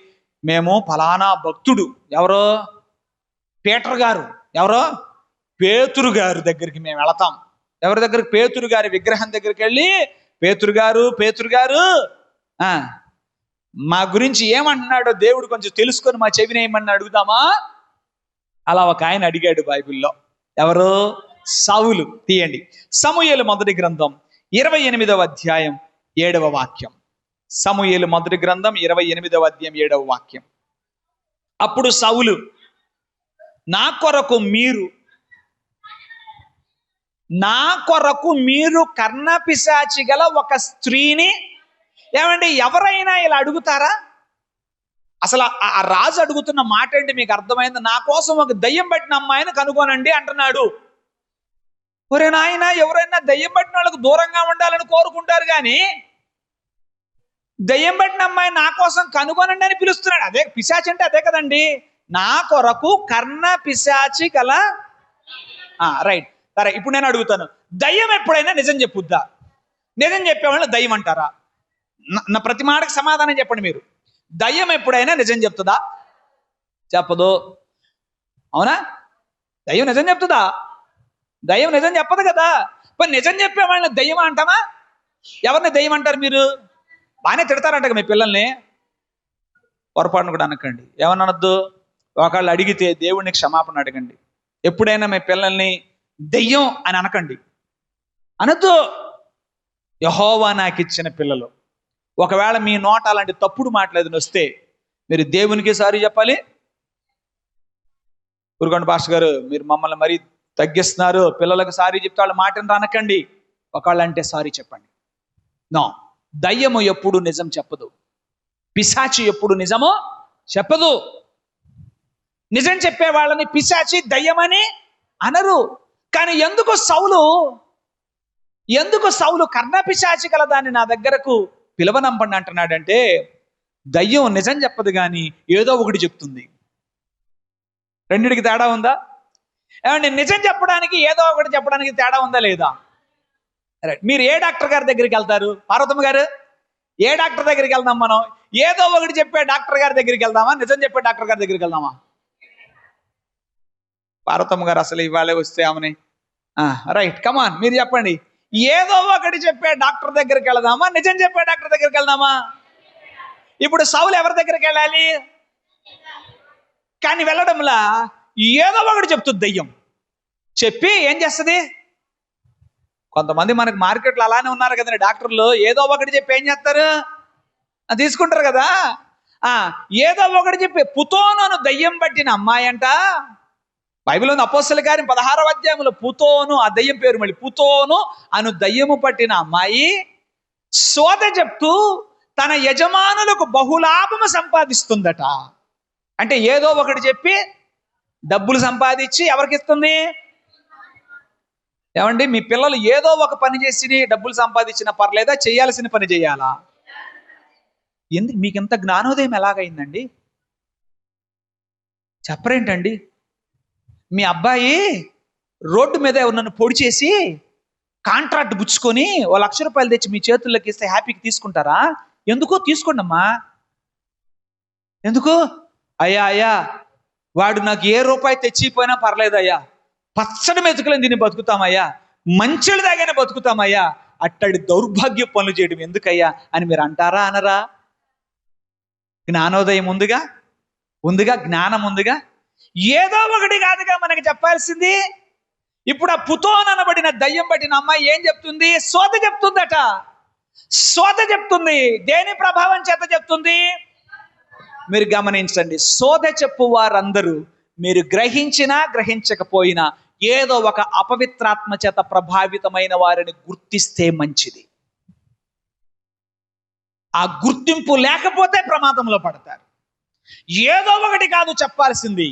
మేము ఫలానా భక్తుడు, ఎవరో పీటర్ గారు, ఎవరో పేతురు గారు దగ్గరికి మేము వెళతాం. ఎవరి దగ్గరికి? పేతురు గారి విగ్రహం దగ్గరికి వెళ్ళి, పేతురు గారు మా గురించి ఏమంటున్నాడో దేవుడు కొంచెం తెలుసుకొని మా చెవిని ఏమని అడుగుదామా? అలా ఒక ఆయన అడిగాడు బైబిల్లో. ఎవరు? సౌలు. తీయండి, సమూయేలు మొదటి గ్రంథం 28వ అధ్యాయం 7వ వాక్యం. సమూయేలు మొదటి గ్రంథం 28వ అధ్యాయం 7వ వాక్యం. అప్పుడు సౌలు, నా కొరకు మీరు కర్ణపిశాచి గల ఒక స్త్రీని, ఏమండి ఎవరైనా ఇలా అడుగుతారా? అసలు ఆ రాజు అడుగుతున్న మాట ఏంటి మీకు అర్థమైంది? నా కోసం ఒక దయ్యం పట్టిన అమ్మాయిని కనుగొనండి అంటున్నాడు. ఒరే నాయన, ఎవరైనా దయ్యం పట్టిన వాళ్ళకు దూరంగా ఉండాలని కోరుకుంటారు, కానీ దయ్యం పట్టిన అమ్మాయి నా కోసం కనుగొనండి అని పిలుస్తున్నాడు. అదే పిశాచి అంటే అదే కదండి. నా కొరకు కర్ణ పిశాచి గల రైట్. సరే, ఇప్పుడు నేను అడుగుతాను, దయ్యం ఎప్పుడైనా నిజం చెప్పుద్దా? నిజం చెప్పేవాళ్ళని దయ్యం అంటారా? నా ప్రతి మాటకు సమాధానం చెప్పండి మీరు. దయ్యం ఎప్పుడైనా నిజం చెప్తుందా? చెప్పదు. అవునా? దయ్యం నిజం చెప్తుందా? దయ్యం నిజం చెప్పదు కదా. మరి నిజం చెప్పేవాళ్ళని దయ్యం అంటామా? ఎవరిని దయ్యం అంటారు మీరు? బాగానే తిడతారంట మీ పిల్లల్ని. పొరపాటును కూడా అనకండి. ఏమన్నా అనొద్దు. ఒకళ్ళు అడిగితే దేవుడిని క్షమాపణ అడగండి. ఎప్పుడైనా మీ పిల్లల్ని దెయ్యం అని అనకండి, అనొద్దు. యెహోవా నాకు ఇచ్చిన పిల్లలు. ఒకవేళ మీ నోట అలాంటి తప్పుడు మాటలేదని వస్తే మీరు దేవునికి సారీ చెప్పాలి. ఊరుకోండి పాస్టర్ గారు, మీరు మమ్మల్ని మరీ తగ్గిస్తున్నారు, పిల్లలకు సారీ చెప్తే వాళ్ళ మాటను రానకండి. ఒకవేళ అంటే సారీ చెప్పండి. నో, దయ్యము ఎప్పుడు నిజం చెప్పదు. పిశాచి ఎప్పుడు నిజము చెప్పదు. నిజం చెప్పే వాళ్ళని పిశాచి, దయ్యమని అనరు. కానీ ఎందుకు సౌలు కర్ణ పిశాచి గల దాన్ని నా దగ్గరకు పిలవనంపండి అంటున్నాడంటే, దయ్యం నిజం చెప్పదు కానీ ఏదో ఒకటి చెప్తుంది. రెండిటికి తేడా ఉందా? ఏమంటే నిజం చెప్పడానికి ఏదో ఒకటి చెప్పడానికి తేడా ఉందా లేదా? మీరు ఏ డాక్టర్ గారి దగ్గరికి వెళ్తారు? పార్వతమ్మ గారు, ఏ డాక్టర్ దగ్గరికి వెళ్దాం మనం? ఏదో ఒకటి చెప్పే డాక్టర్ గారి దగ్గరికి వెళ్దామా, నిజం చెప్పే డాక్టర్ గారి దగ్గరికి వెళ్దామా? పార్వతమ్మ గారు అసలు ఇవాళే వస్తే ఆమెని రైట్, కమాన్ మీరు చెప్పండి. ఏదో ఒకటి చెప్పే డాక్టర్ దగ్గరికి వెళ్దామా, నిజం చెప్పే డాక్టర్ దగ్గరికి వెళ్దామా? ఇప్పుడు సౌలు ఎవరి దగ్గరికి వెళ్ళాలి? కానీ వెళ్ళడంలా ఏదో ఒకటి చెప్తుంది దయ్యం. చెప్పి ఏం చేస్తుంది? కొంతమంది మనకు మార్కెట్లో అలానే ఉన్నారు కదండి డాక్టర్లు. ఏదో ఒకటి చెప్పి ఏం చేస్తారు? తీసుకుంటారు కదా. ఏదో ఒకటి చెప్పి పుతోను దయ్యం పట్టిన అమ్మాయి అంట. బైబిల్ ఉంది, అపోస్తల కార్యం 16వ అధ్యాయంలో పుతోను, ఆ దయ్యం పేరు మళ్ళీ పుతోను అను దయ్యము పట్టిన అమ్మాయి సోద చెప్తూ తన యజమానులకు బహులాభము సంపాదిస్తుందట. అంటే ఏదో ఒకటి చెప్పి డబ్బులు సంపాదించి ఎవరికి ఇస్తుంది? ఏమండి, మీ పిల్లలు ఏదో ఒక పని చేసి డబ్బులు సంపాదించినా పర్లేదా, చేయాల్సిన పని చేయాలా? ఎందుకు మీకు ఇంత జ్ఞానోదయం ఎలాగైందండి? చెప్పరేంటండి? మీ అబ్బాయి రోడ్డు మీద నన్ను పొడి చేసి కాంట్రాక్ట్ పుచ్చుకొని ₹1,00,000 తెచ్చి మీ చేతుల్లోకి ఇస్తే హ్యాపీకి తీసుకుంటారా? ఎందుకో తీసుకోండి అమ్మా. ఎందుకు? అయ్యా వాడు నాకు ఏ రూపాయి తెచ్చిపోయినా పర్లేదయ్యా, పచ్చడి మెతుకులని దీన్ని బతుకుతామయ్యా, మంచిలు దాగానే బతుకుతామయ్యా, అట్టడి దౌర్భాగ్య పనులు చేయడం ఎందుకయ్యా అని మీరు అంటారా అనరా? జ్ఞానోదయం ఉందిగా, జ్ఞానం ఉందిగా. ఏదో ఒకటి కాదుగా మనకి చెప్పాల్సింది. ఇప్పుడు ఆ పుతోన్ అనబడిన దయ్యం పట్టిన అమ్మాయి ఏం చెప్తుంది? సోద చెప్తుందట. సోద చెప్తుంది. దేని ప్రభావం చేత చెప్తుంది? మీరు గమనించండి. సోద చెప్పు వారందరూ మీరు గ్రహించినా గ్రహించకపోయినా ఏదో ఒక అపవిత్రాత్మ చేత ప్రభావితమైన వారిని గుర్తిస్తే మంచిది. ఆ గుర్తింపు లేకపోతే ప్రమాదంలో పడతారు. ఏదో ఒకటి కాదు చెప్పాల్సింది,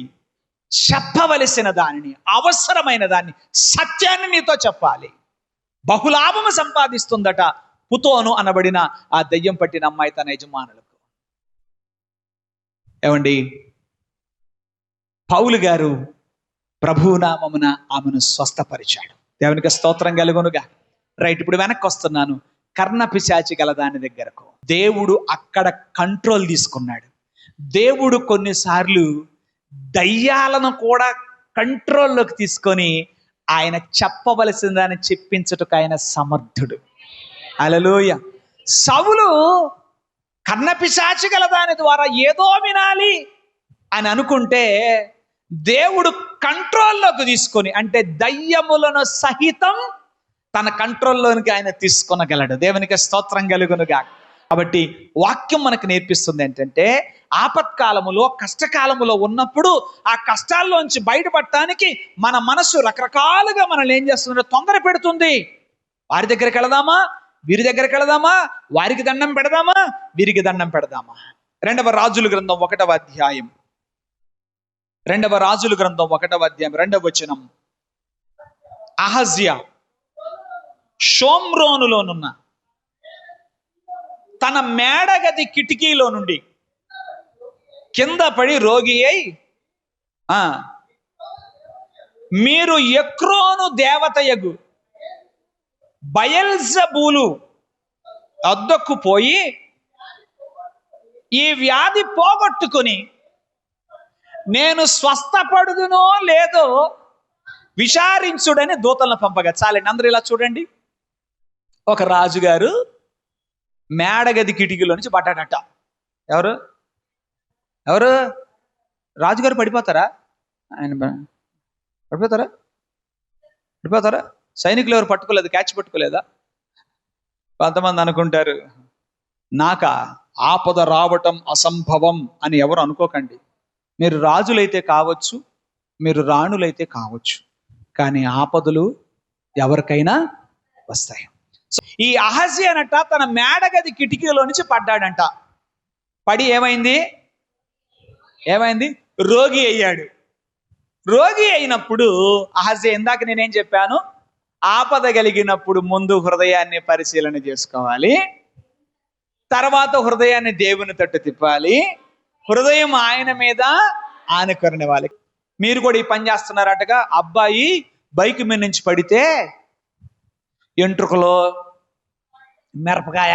చెప్పవలసిన దానిని, అవసరమైన దాన్ని, సత్యాన్ని నీతో చెప్పాలి. బహులాభము సంపాదిస్తుందట పుతోను అనబడిన ఆ దయ్యం పట్టిన అమ్మాయి తన యజమానులకు. ఏమండి, పౌలు గారు ప్రభునామమున ఆమెను స్వస్థపరిచాడు. దేవునికి స్తోత్రం కలుగునుగా. రైట్, ఇప్పుడు వెనక్కి వస్తున్నాను. కర్ణ పిశాచి గల దాని దగ్గరకు దేవుడు అక్కడ కంట్రోల్ తీసుకున్నాడు. దేవుడు కొన్నిసార్లు దయ్యాలను కూడా కంట్రోల్లోకి తీసుకొని ఆయన చెప్పవలసిన దాన్ని చెప్పించుటకు ఆయన సమర్థుడు. హల్లెలూయా. సౌలు కన్నపిశాచి గల దాని ద్వారా ఏదో వినాలి అని అనుకుంటే దేవుడు కంట్రోల్లోకి తీసుకొని, అంటే దయ్యములను సహితం తన కంట్రోల్లోనికి ఆయన తీసుకొనగలడు. దేవునికి స్తోత్రం కలుగునుగా. కాబట్టి వాక్యం మనకు నేర్పిస్తుంది ఏంటంటే, ఆపత్కాలములో కష్టకాలములో ఉన్నప్పుడు ఆ కష్టాల్లోంచి బయటపడటానికి మన మనసు రకరకాలుగా మనల్ని ఏం చేస్తుందో తొందర పెడుతుంది. వారి దగ్గరికి వెళదామా, వీరి దగ్గరికి వెళదామా, వారికి దండం పెడదామా, వీరికి దండం పెడదామా. 2వ రాజుల గ్రంథం 1వ అధ్యాయం 2వ వచనం. అహజ్యా షోమ్రోనులోనున్న తన మేడగది కిటికీలో నుండి కింద పడి రోగి అయి, మీరు ఎక్రోను దేవతయగు బయల్జెబూలు వద్దకు పోయి ఈ వ్యాధి పోగొట్టుకుని నేను స్వస్థపడుదునో లేదో విచారించుడని దూతలను పంపగా. చాలండి, అందరూ ఇలా చూడండి. ఒక రాజుగారు మేడగది కిటికీలో నుంచి పడ్డాడట. ఎవరు రాజుగారు పడిపోతారా? ఆయన పడిపోతారా? సైనికులు ఎవరు పట్టుకోలేదు, క్యాచ్ పట్టుకోలేదా? కొంతమంది అనుకుంటారు, నాక ఆపద రావటం అసంభవం అని ఎవరు అనుకోకండి. మీరు రాజులైతే కావచ్చు, మీరు రాణులైతే కావచ్చు, కానీ ఆపదలు ఎవరికైనా వస్తాయి. ఈ అహజ్యా అనట తన మేడగది కిటికీలో నుంచి పడ్డాడంట. పడి ఏమైంది? రోగి అయ్యాడు. రోగి అయినప్పుడు అహజ్యా, ఇందాక నేనేం చెప్పాను, ఆపద కలిగినప్పుడు ముందు హృదయాన్ని పరిశీలన చేసుకోవాలి, తర్వాత హృదయాన్ని దేవుని తట్టు తిప్పాలి, హృదయం ఆయన మీద ఆనుకొనివ్వాలి. మీరు కూడా ఈ పని చేస్తున్నారటగా. అబ్బాయి బైక్ మీద నుంచి పడితే ఎంట్రుకలో మిరపకాయ,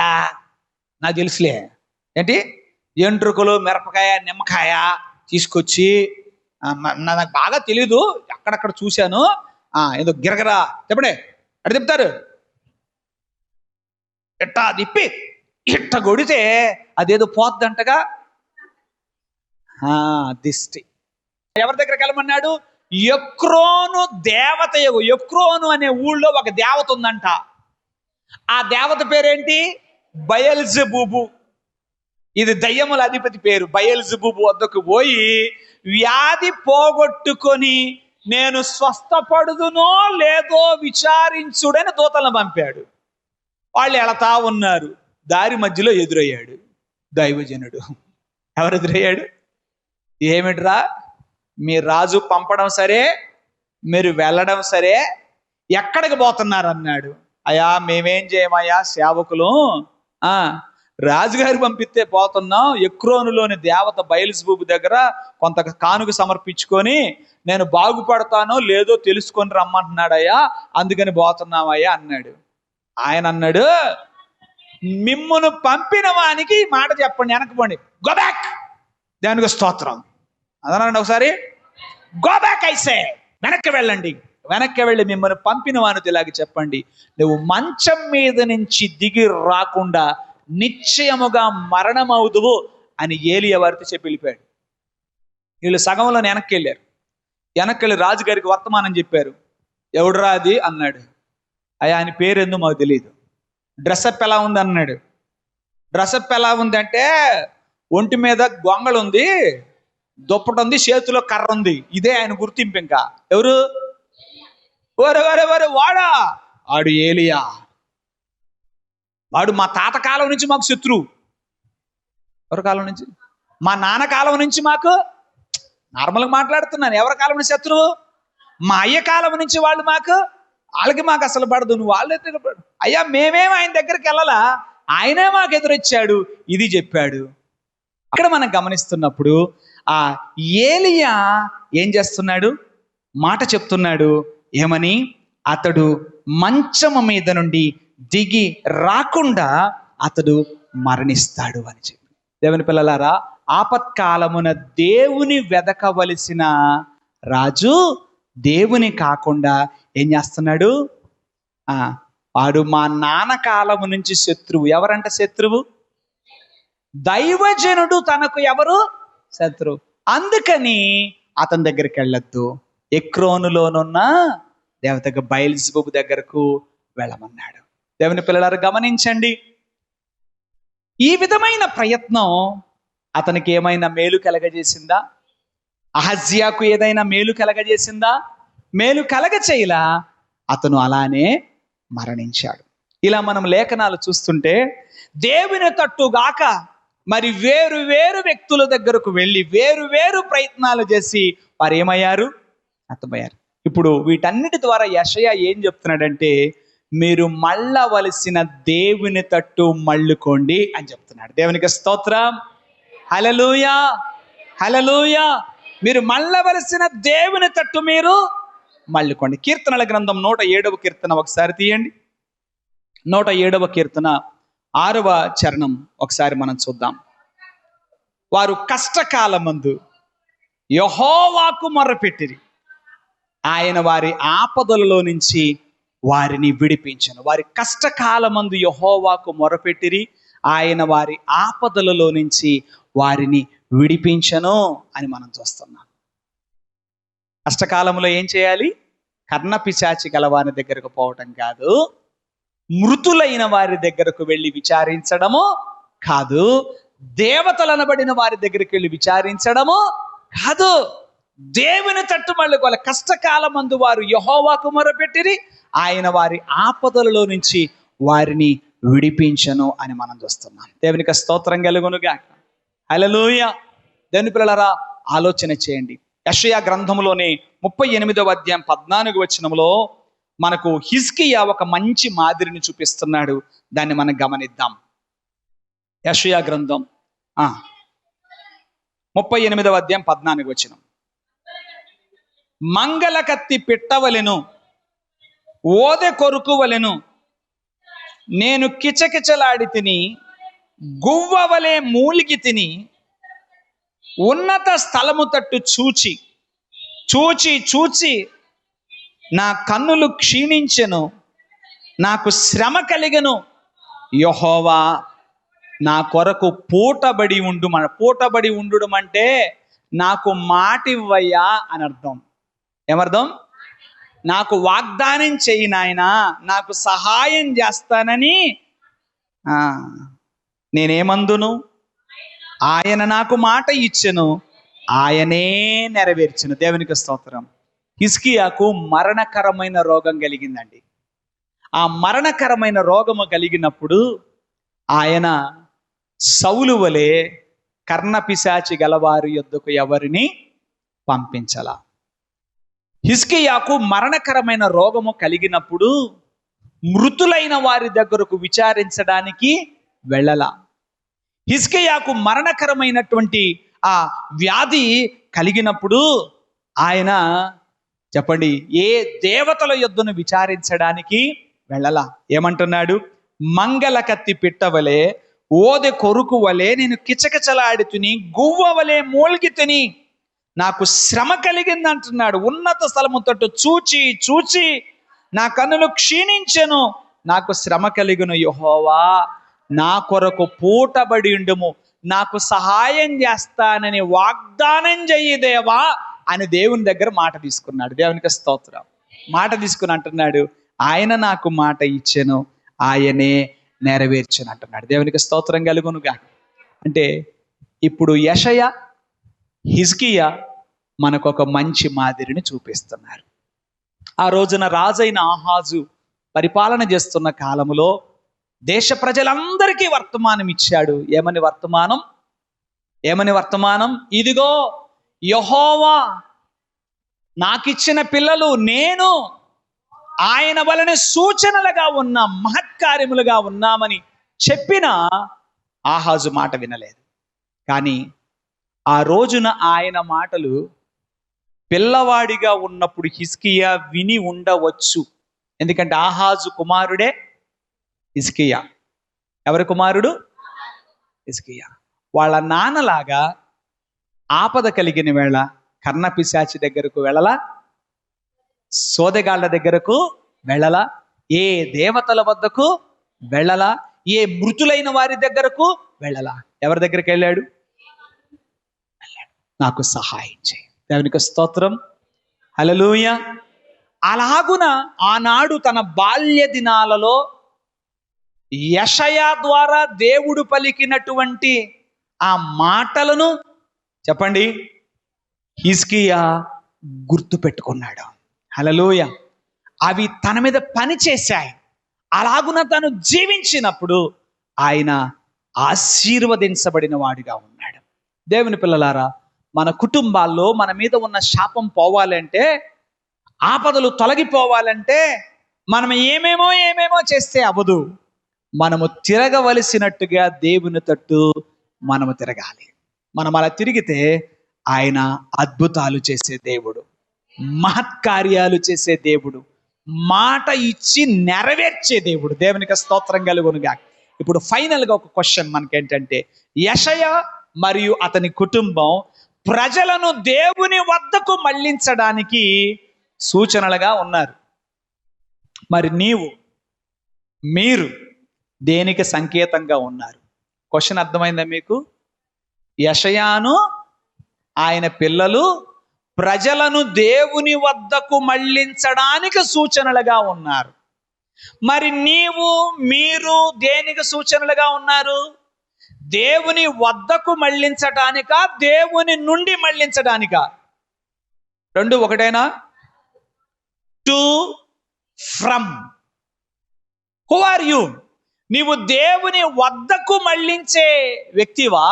నాకు తెలుసులే ఏంటి, ఎంట్రుకలు మిరపకాయ నిమ్మకాయ తీసుకొచ్చి, నాకు బాగా తెలీదు, అక్కడక్కడ చూశాను, ఏదో గిరగరా చెప్పండి అటు తిప్పుతారు, ఇట్టా తిప్పి ఇట్ట కొడితే అదేదో పోద్దంటగా. దిష్టి. ఎవరి దగ్గరికి వెళ్ళమన్నాడు? ఎక్రోను దేవతయగు. ఎక్రోను అనే ఊళ్ళో ఒక దేవత ఉందంట. ఆ దేవత పేరేంటి? బయల్జెబూబు. ఇది దయ్యముల అధిపతి పేరు. బయల్జెబూబు వద్దకు పోయి వ్యాధి పోగొట్టుకొని నేను స్వస్థపడుదునో లేదో విచారించుడని దూతలను పంపాడు. వాళ్ళు వెళతా ఉన్నారు. దారి మధ్యలో ఎదురయ్యాడు దైవజనుడు. ఎవరు ఎదురయ్యాడు? ఏమిట్రా, మీ రాజు పంపడం సరే, మీరు వెళ్ళడం సరే, ఎక్కడికి పోతున్నారు అన్నాడు. అయ్యా మేమేం చేయమయ్యా సేవకులు, రాజుగారు పంపిస్తే పోతున్నాం, ఎక్రోనులోని దేవత బయల్జెబూబు దగ్గర కొంత కానుక సమర్పించుకొని నేను బాగుపడతానో లేదో తెలుసుకొని రమ్మంటున్నాడయ్యా, అందుకని పోతున్నామయ్యా అన్నాడు. ఆయన అన్నాడు, మిమ్మును పంపిన వానికి మాట చెప్పండి, వెనకపోండి, గో బ్యాక్. దానికి స్తోత్రం. అదనండి ఒకసారి, గో బ్యాక్ ఐసే, వెనక్కి వెళ్ళండి. వెనక్కి వెళ్ళి మిమ్మల్ని పంపిన వానికి ఇలాగ చెప్పండి, నువ్వు మంచం మీద నుంచి దిగి రాకుండా నిశ్చయముగా మరణమవుదువు అని ఏలియా వారితో చెప్పి వెళ్ళిపోయాడు. వీళ్ళు సగంలో వెనక్కి వెళ్ళారు. వెనక్కి వెళ్ళి రాజుగారికి వర్తమానం చెప్పారు. ఎవడురా అది అన్నాడు. అయ్యా ఆయన పేరెందు మాకు తెలియదు. డ్రెస్అప్ ఎలా ఉంది అన్నాడు. డ్రెస్అప్ ఎలా ఉందంటే ఒంటి మీద గొంగళి ఉంది, దుప్పటి ఉంది, చేతిలో కర్ర ఉంది. ఇదే ఆయన గుర్తింపు. ఇంకా ఎవరు? వాడా, ఆడు ఏలియా. వాడు మా తాత కాలం నుంచి మాకు శత్రువు. ఎవరి కాలం నుంచి? మా నాన్న కాలం నుంచి మాకు, నార్మల్గా మాట్లాడుతున్నాను, ఎవరి కాలం నుంచి శత్రువు? మా అయ్య కాలం నుంచి వాళ్ళు వాళ్ళకి మాకు అసలు పడదు. నువ్వు వాళ్ళ దగ్గర పడు. అయ్యా మేమేం ఆయన దగ్గరికి వెళ్ళాలా, ఆయనే మాకు ఎదురొచ్చాడు, ఇది చెప్పాడు. అక్కడ మనం గమనిస్తున్నప్పుడు ఆ ఏలియా ఏం చేస్తున్నాడు? మాట చెప్తున్నాడు. ఏమని? అతడు మంచము మీద నుండి దిగి రాకుండా అతడు మరణిస్తాడు అని చెప్పి. దేవుని పిల్లలారా, ఆపత్కాలమున దేవుని వెదకవలసిన రాజు దేవుని కాకుండా ఏం చేస్తున్నాడు? వాడు మా నాన్న కాలము నుంచి శత్రువు. ఎవరంట శత్రువు? దైవజనుడు తనకు ఎవరు? శత్రువు. అందుకని అతని దగ్గరికి వెళ్ళొద్దు, ఎక్రోనులోనున్న దేవతకు బయల్జెబూబు దగ్గరకు వెళ్ళమన్నాడు. దేవుని పిల్లలారా గమనించండి, ఈ విధమైన ప్రయత్నం అతనికి ఏమైనా మేలు కలగజేసిందా? అహజ్యాకు ఏదైనా మేలు కలగజేసిందా? మేలు కలగచేయలా, అతను అలానే మరణించాడు. ఇలా మనం లేఖనాలు చూస్తుంటే దేవుని తట్టుగాక మరి వేరు వేరు వ్యక్తుల దగ్గరకు వెళ్ళి వేరు వేరు ప్రయత్నాలు చేసి వారు ఏమయ్యారు? హతమయ్యారు. ఇప్పుడు వీటన్నిటి ద్వారా యెషయా ఏం చెప్తున్నాడంటే, మీరు మళ్ళవలసిన దేవుని తట్టు మళ్ళుకోండి అని చెప్తున్నాడు. దేవునికి స్తోత్రం. హల్లెలూయా, హల్లెలూయా. మీరు మళ్ళవలసిన దేవుని తట్టు మీరు మళ్ళుకోండి. కీర్తనల గ్రంథం 107వ కీర్తన ఒకసారి తీయండి. 107వ కీర్తన 6వ చరణం ఒకసారి మనం చూద్దాం. వారు కష్టకాలమందు యెహోవాకు మొర్రపెట్టిరి, ఆయన వారి ఆపదలలో నుంచి వారిని విడిపించెను. వారి కష్టకాలమందు యెహోవాకు మొర్రపెట్టిరి, ఆయన వారి ఆపదలలో నుంచి వారిని విడిపించెను అని మనం చూస్తున్నాం. కష్టకాలంలో ఏం చేయాలి? కర్ణపిశాచి గల వారి దగ్గరకు పోవటం కాదు, మృతులైన వారి దగ్గరకు వెళ్ళి విచారించడము కాదు, దేవతలు అనబడిన వారి దగ్గరికి వెళ్ళి విచారించడము కాదు, దేవుని తట్టు మళ్ళుకోవాలి. కష్టకాలమందు వారు యెహోవాకు మొరపెట్టిరి, ఆయన వారి ఆపదలలో నుంచి వారిని విడిపించను అని మనం చూస్తున్నాం. దేవునికి స్తోత్రం కలుగునుగాక. హల్లెలూయా. దేవుని పిల్లలారా ఆలోచన చేయండి. యెషయా గ్రంథంలోని 38వ అధ్యాయం 14వ వచనంలో మనకు హిజ్కియా ఒక మంచి మాదిరిని చూపిస్తున్నాడు. దాన్ని మనం గమనిద్దాం. యెషయా గ్రంథం 38వ అధ్యాయం 14వ వచనం. మంగళ కత్తి పెట్టవలెను, ఓదె కొరుకువలెను, నేను కిచకిచలాడి తిని, గువ్వవలే మూలిగి తిని, ఉన్నత స్థలము తట్టు చూచి చూచి చూచి నా కన్నులు క్షీణించెను, నాకు శ్రమ కలిగెను. యెహోవా నా కొరకు పూటబడి ఉండు. పూటబడి ఉండడం అంటే నాకు మాట ఇవ్వయ్యా అని అర్థం. ఏమర్థం? నాకు వాగ్దానం చెయ్యి నాయనా, నాకు సహాయం చేస్తానని నేనేమందును? ఆయన నాకు మాట ఇచ్చెను, ఆయనే నెరవేర్చెను. దేవునికి స్తోత్రం. హిజ్కియాకు మరణకరమైన రోగం కలిగిందండి. ఆ మరణకరమైన రోగము కలిగినప్పుడు ఆయన సౌలు వలె కర్ణపిశాచి గలవారి యొద్దకు ఎవరిని పంపించలా. హిజ్కియాకు మరణకరమైన రోగము కలిగినప్పుడు మృతులైన వారి దగ్గరకు విచారించడానికి వెళ్ళలా. హిజ్కియాకు మరణకరమైనటువంటి ఆ వ్యాధి కలిగినప్పుడు ఆయన చెప్పండి ఏ దేవతల యొద్దను విచారించడానికి వెళ్ళలా. ఏమంటున్నాడు? మంగళ కత్తి పిట్టవలే, ఓదె కొరుకు వలె నేను కిచకిచలాడుతుని, గువ్వ వలె మూలిగి తిని, నాకు శ్రమ కలిగింది అంటున్నాడు. ఉన్నత స్థలము తట్టు చూచి చూచి నా కన్నులు క్షీణించెను, నాకు శ్రమ కలిగిన. యెహోవా నా కొరకు పూటబడి ఉండుము, నాకు సహాయం చేస్తానని వాగ్దానం చెయ్యి దేవా అని దేవుని దగ్గర మాట తీసుకున్నాడు. దేవునికి స్తోత్రం. మాట తీసుకుని అంటున్నాడు, ఆయన నాకు మాట ఇచ్చెను, ఆయనే నెరవేర్చెను అంటున్నాడు. దేవునికి స్తోత్రం కలుగునుగా. అంటే ఇప్పుడు యెషయా, హిజ్కియా మనకు ఒక మంచి మాదిరిని చూపిస్తున్నారు. ఆ రోజున రాజైన ఆహాజు పరిపాలన చేస్తున్న కాలములో దేశ ప్రజలందరికీ వర్తమానం ఇచ్చాడు. ఏమని వర్తమానం? ఇదిగో యెహోవా నాకిచ్చిన పిల్లలు నేను ఆయన వలన సూచనలుగా ఉన్నాం, మహత్కార్యములుగా ఉన్నామని చెప్పిన ఆహాజు మాట వినలేదు. కానీ ఆ రోజున ఆయన మాటలు పిల్లవాడిగా ఉన్నప్పుడు హిజ్కియా విని ఉండవచ్చు. ఎందుకంటే ఆహాజు కుమారుడే హిజ్కియా. ఎవరి కుమారుడు? హిజ్కియా. వాళ్ళ నాన్నలాగా ఆపద కలిగిన వేళ కర్ణపిశాచి దగ్గరకు వెళ్ళలా, సోదెగాళ్ళ దగ్గరకు వెళ్ళలా, ఏ దేవతల వద్దకు వెళ్ళలా, ఏ మృతులైన వారి దగ్గరకు వెళ్ళలా. ఎవరి దగ్గరికి వెళ్ళాడు? నాకు సహాయం చేయి. దేవునికి స్తోత్రం, హల్లెలూయా. అలాగున ఆనాడు తన బాల్య దినాలలో యెషయా ద్వారా దేవుడు పలికినటువంటి ఆ మాటలను చెప్పండి, హిజ్కియా గుర్తు పెట్టుకున్నాడు. హల్లెలూయా. అవి తన మీద పని చేశాయి. అలాగున తను జీవించినప్పుడు ఆయన ఆశీర్వదించబడిన వాడిగా ఉన్నాడు. దేవుని పిల్లలారా, మన కుటుంబాల్లో మన మీద ఉన్న శాపం పోవాలంటే, ఆపదలు తొలగిపోవాలంటే మనం ఏమేమో చేస్తే అవ్వదు. మనము తిరగవలసినట్టుగా దేవుని తట్టు మనము తిరగాలి. మనం అలా తిరిగితే ఆయన అద్భుతాలు చేసే దేవుడు, మహత్కార్యాలు చేసే దేవుడు, మాట ఇచ్చి నెరవేర్చే దేవుడు. దేవునికి స్తోత్రం కలుగునుగా. ఇప్పుడు ఫైనల్గా ఒక క్వశ్చన్ మనకేంటంటే, యెషయా మరియు అతని కుటుంబం ప్రజలను దేవుని వద్దకు మళ్ళించడానికి సూచనలుగా ఉన్నారు. మరి మీరు దేనికి సంకేతంగా ఉన్నారు? క్వశ్చన్ అర్థమైందా మీకు? యెషయాను ఆయన పిల్లలు ప్రజలను దేవుని వద్దకు మళ్ళించడానికి సూచనలుగా ఉన్నారు. మరి మీరు దేనికి సూచనలుగా ఉన్నారు? దేవుని వద్దకు మళ్ళించటానికా, దేవుని నుండి మళ్ళించడానికా? రెండు ఒకటేనా? To from. Who are you? నీవు దేవుని వద్దకు మళ్ళించే వ్యక్తివా,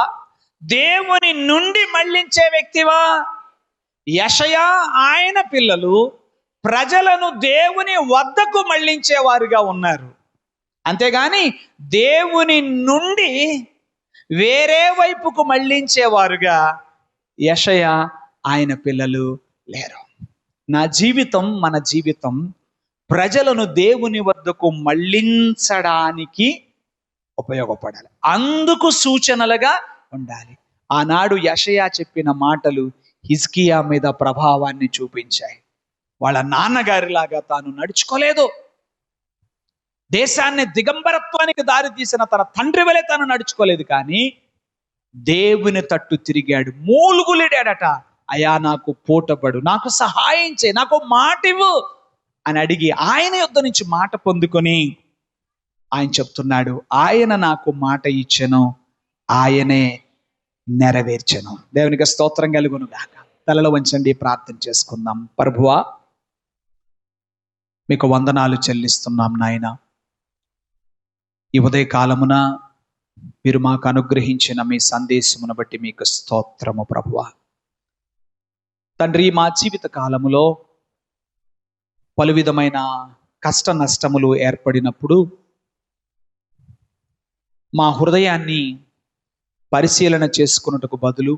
దేవుని నుండి మళ్ళించే వ్యక్తివా? యెషయా ఆయన పిల్లలు ప్రజలను దేవుని వద్దకు మళ్ళించేవారుగా ఉన్నారు, అంతేగాని దేవుని నుండి వేరే వైపుకు మళ్ళించేవారుగా యెషయా ఆయన పిల్లలు లేరు. నా జీవితం, మన జీవితం ప్రజలను దేవుని వద్దకు మళ్ళించడానికి ఉపయోగపడాలి, అందుకు సూచనలుగా ఉండాలి. ఆనాడు యెషయా చెప్పిన మాటలు హిజ్కియా మీద ప్రభావాన్ని చూపించాయి. వాళ్ళ నాన్నగారిలాగా తాను నడుచుకోలేదు. దేశాన్ని దిగంబరత్వానికి దారి తీసిన తన తండ్రి వలె తాను నడుచుకోలేదు, కానీ దేవుని తట్టు తిరిగాడు. మూలుగులిడాడట, అయా నాకు పూటపడు, నాకు సహాయం చేయి, నాకు మాట ఇవ్వు అని అడిగి ఆయన యొద్ద నుంచి మాట పొందుకొని ఆయన చెప్తున్నాడు, ఆయన నాకు మాట ఇచ్చెను, ఆయనే నెరవేర్చెను. దేవునికి స్తోత్రం కలుగును గాక. తలలో వంచండి, ప్రార్థన చేసుకుందాం. ప్రభువా, మీకు వందనాలు చెల్లిస్తున్నాం నాయన. ఈ ఉదయ కాలమున మీరు మాకు అనుగ్రహించిన మీ సందేశమును బట్టి మీకు స్తోత్రము ప్రభువా. తండ్రి, మా జీవిత కాలములో పలు విధమైన కష్ట నష్టములు ఏర్పడినప్పుడు మా హృదయాన్ని పరిశీలన చేసుకున్నటకు బదులు,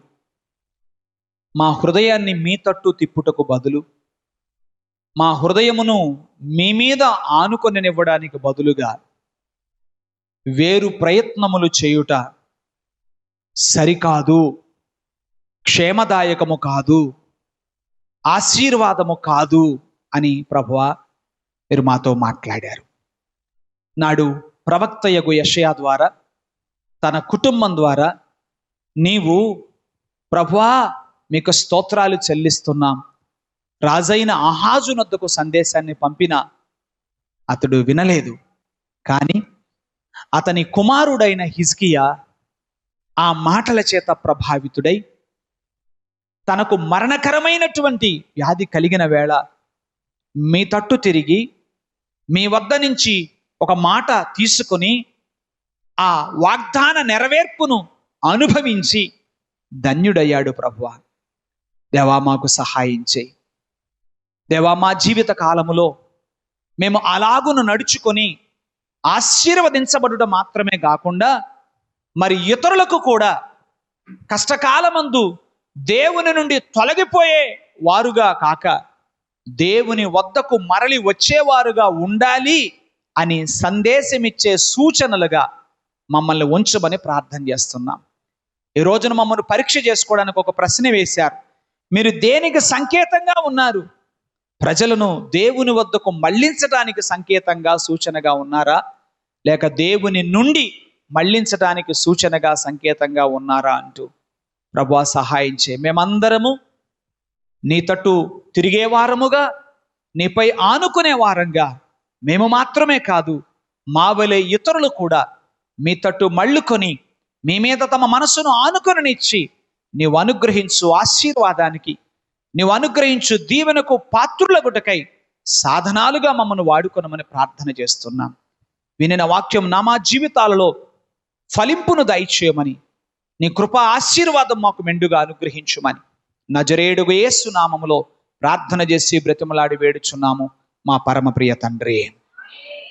మా హృదయాన్ని మీ తట్టు తిప్పుటకు బదులు, మా హృదయమును మీ మీద ఆనుకొనివ్వడానికి బదులుగా వేరు ప్రయత్నములు చేయుట సరికాదు, క్షేమదాయకము కాదు, ఆశీర్వాదము కాదు అని ప్రభువా మీరు మాతో మాట్లాడారు. నాడు ప్రవక్తయగు యెషయా ద్వారా, తన కుటుంబం ద్వారా నీవు ప్రభువా మీకు స్తోత్రాలు చెల్లిస్తున్నాం, రాజైన ఆహాజునొద్దకు సందేశాన్ని పంపిన అతడు వినలేదు. కానీ అతని కుమారుడైన హిజ్కియా ఆ మాటల చేత ప్రభావితుడై తనకు మరణకరమైనటువంటి వ్యాధి కలిగిన వేళ మీ తట్టు తిరిగి మీ వద్ద నుంచి ఒక మాట తీసుకొని ఆ వాగ్దాన నెరవేర్పును అనుభవించి ధన్యుడయ్యాడు. ప్రభువా, దేవా మాకు సహాయం చేయి. దేవా, మా జీవిత కాలములో మేము అలాగును నడుచుకొని ఆశీర్వదించబడుట మాత్రమే కాకుండా, మరి ఇతరులకు కూడా కష్టకాలమందు దేవుని నుండి తొలగిపోయే వారుగా కాక దేవుని వద్దకు మరలి వచ్చేవారుగా ఉండాలి అని సందేశమిచ్చే సూచనలుగా మమ్మల్ని ఉంచమని ప్రార్థన చేస్తున్నాం. ఈ రోజున మమ్మల్ని పరీక్ష చేసుకోవడానికి ఒక ప్రశ్న వేశారు. మీరు దేనికి సంకేతంగా ఉన్నారు? ప్రజలను దేవుని వద్దకు మళ్లించడానికి సంకేతంగా, సూచనగా ఉన్నారా, లేక దేవుని నుండి మళ్లించడానికి సూచనగా, సంకేతంగా ఉన్నారా అంటూ ప్రభువా సహాయం చేయి. మేమందరము నీ తట్టు తిరిగే వారముగా, నీపై ఆనుకునే వారంగా, మేము మాత్రమే కాదు మా వలె ఇతరులు కూడా మీ తట్టు మళ్ళుకొని మీ మీద తమ మనసును ఆనుకొనిచ్చి నీవు అనుగ్రహించు ఆశీర్వాదానికి, నీవు అనుగ్రహించు దీవెనకు పాత్రులగుటకై సాధనాలుగా మమ్మల్ని వాడుకొనమని ప్రార్థన చేస్తున్నాం. వినిన వాక్యం మా జీవితాలలో ఫలింపును దయచేయమని, నీ కృపా ఆశీర్వాదం మాకు మెండుగా అనుగ్రహించుమని నజరేయుడు యేసు నామములో ప్రార్థన చేసి బ్రతిమలాడి వేడుచున్నాము మా పరమ ప్రియ తండ్రి.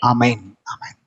ఆమేన్. ఆమేన్.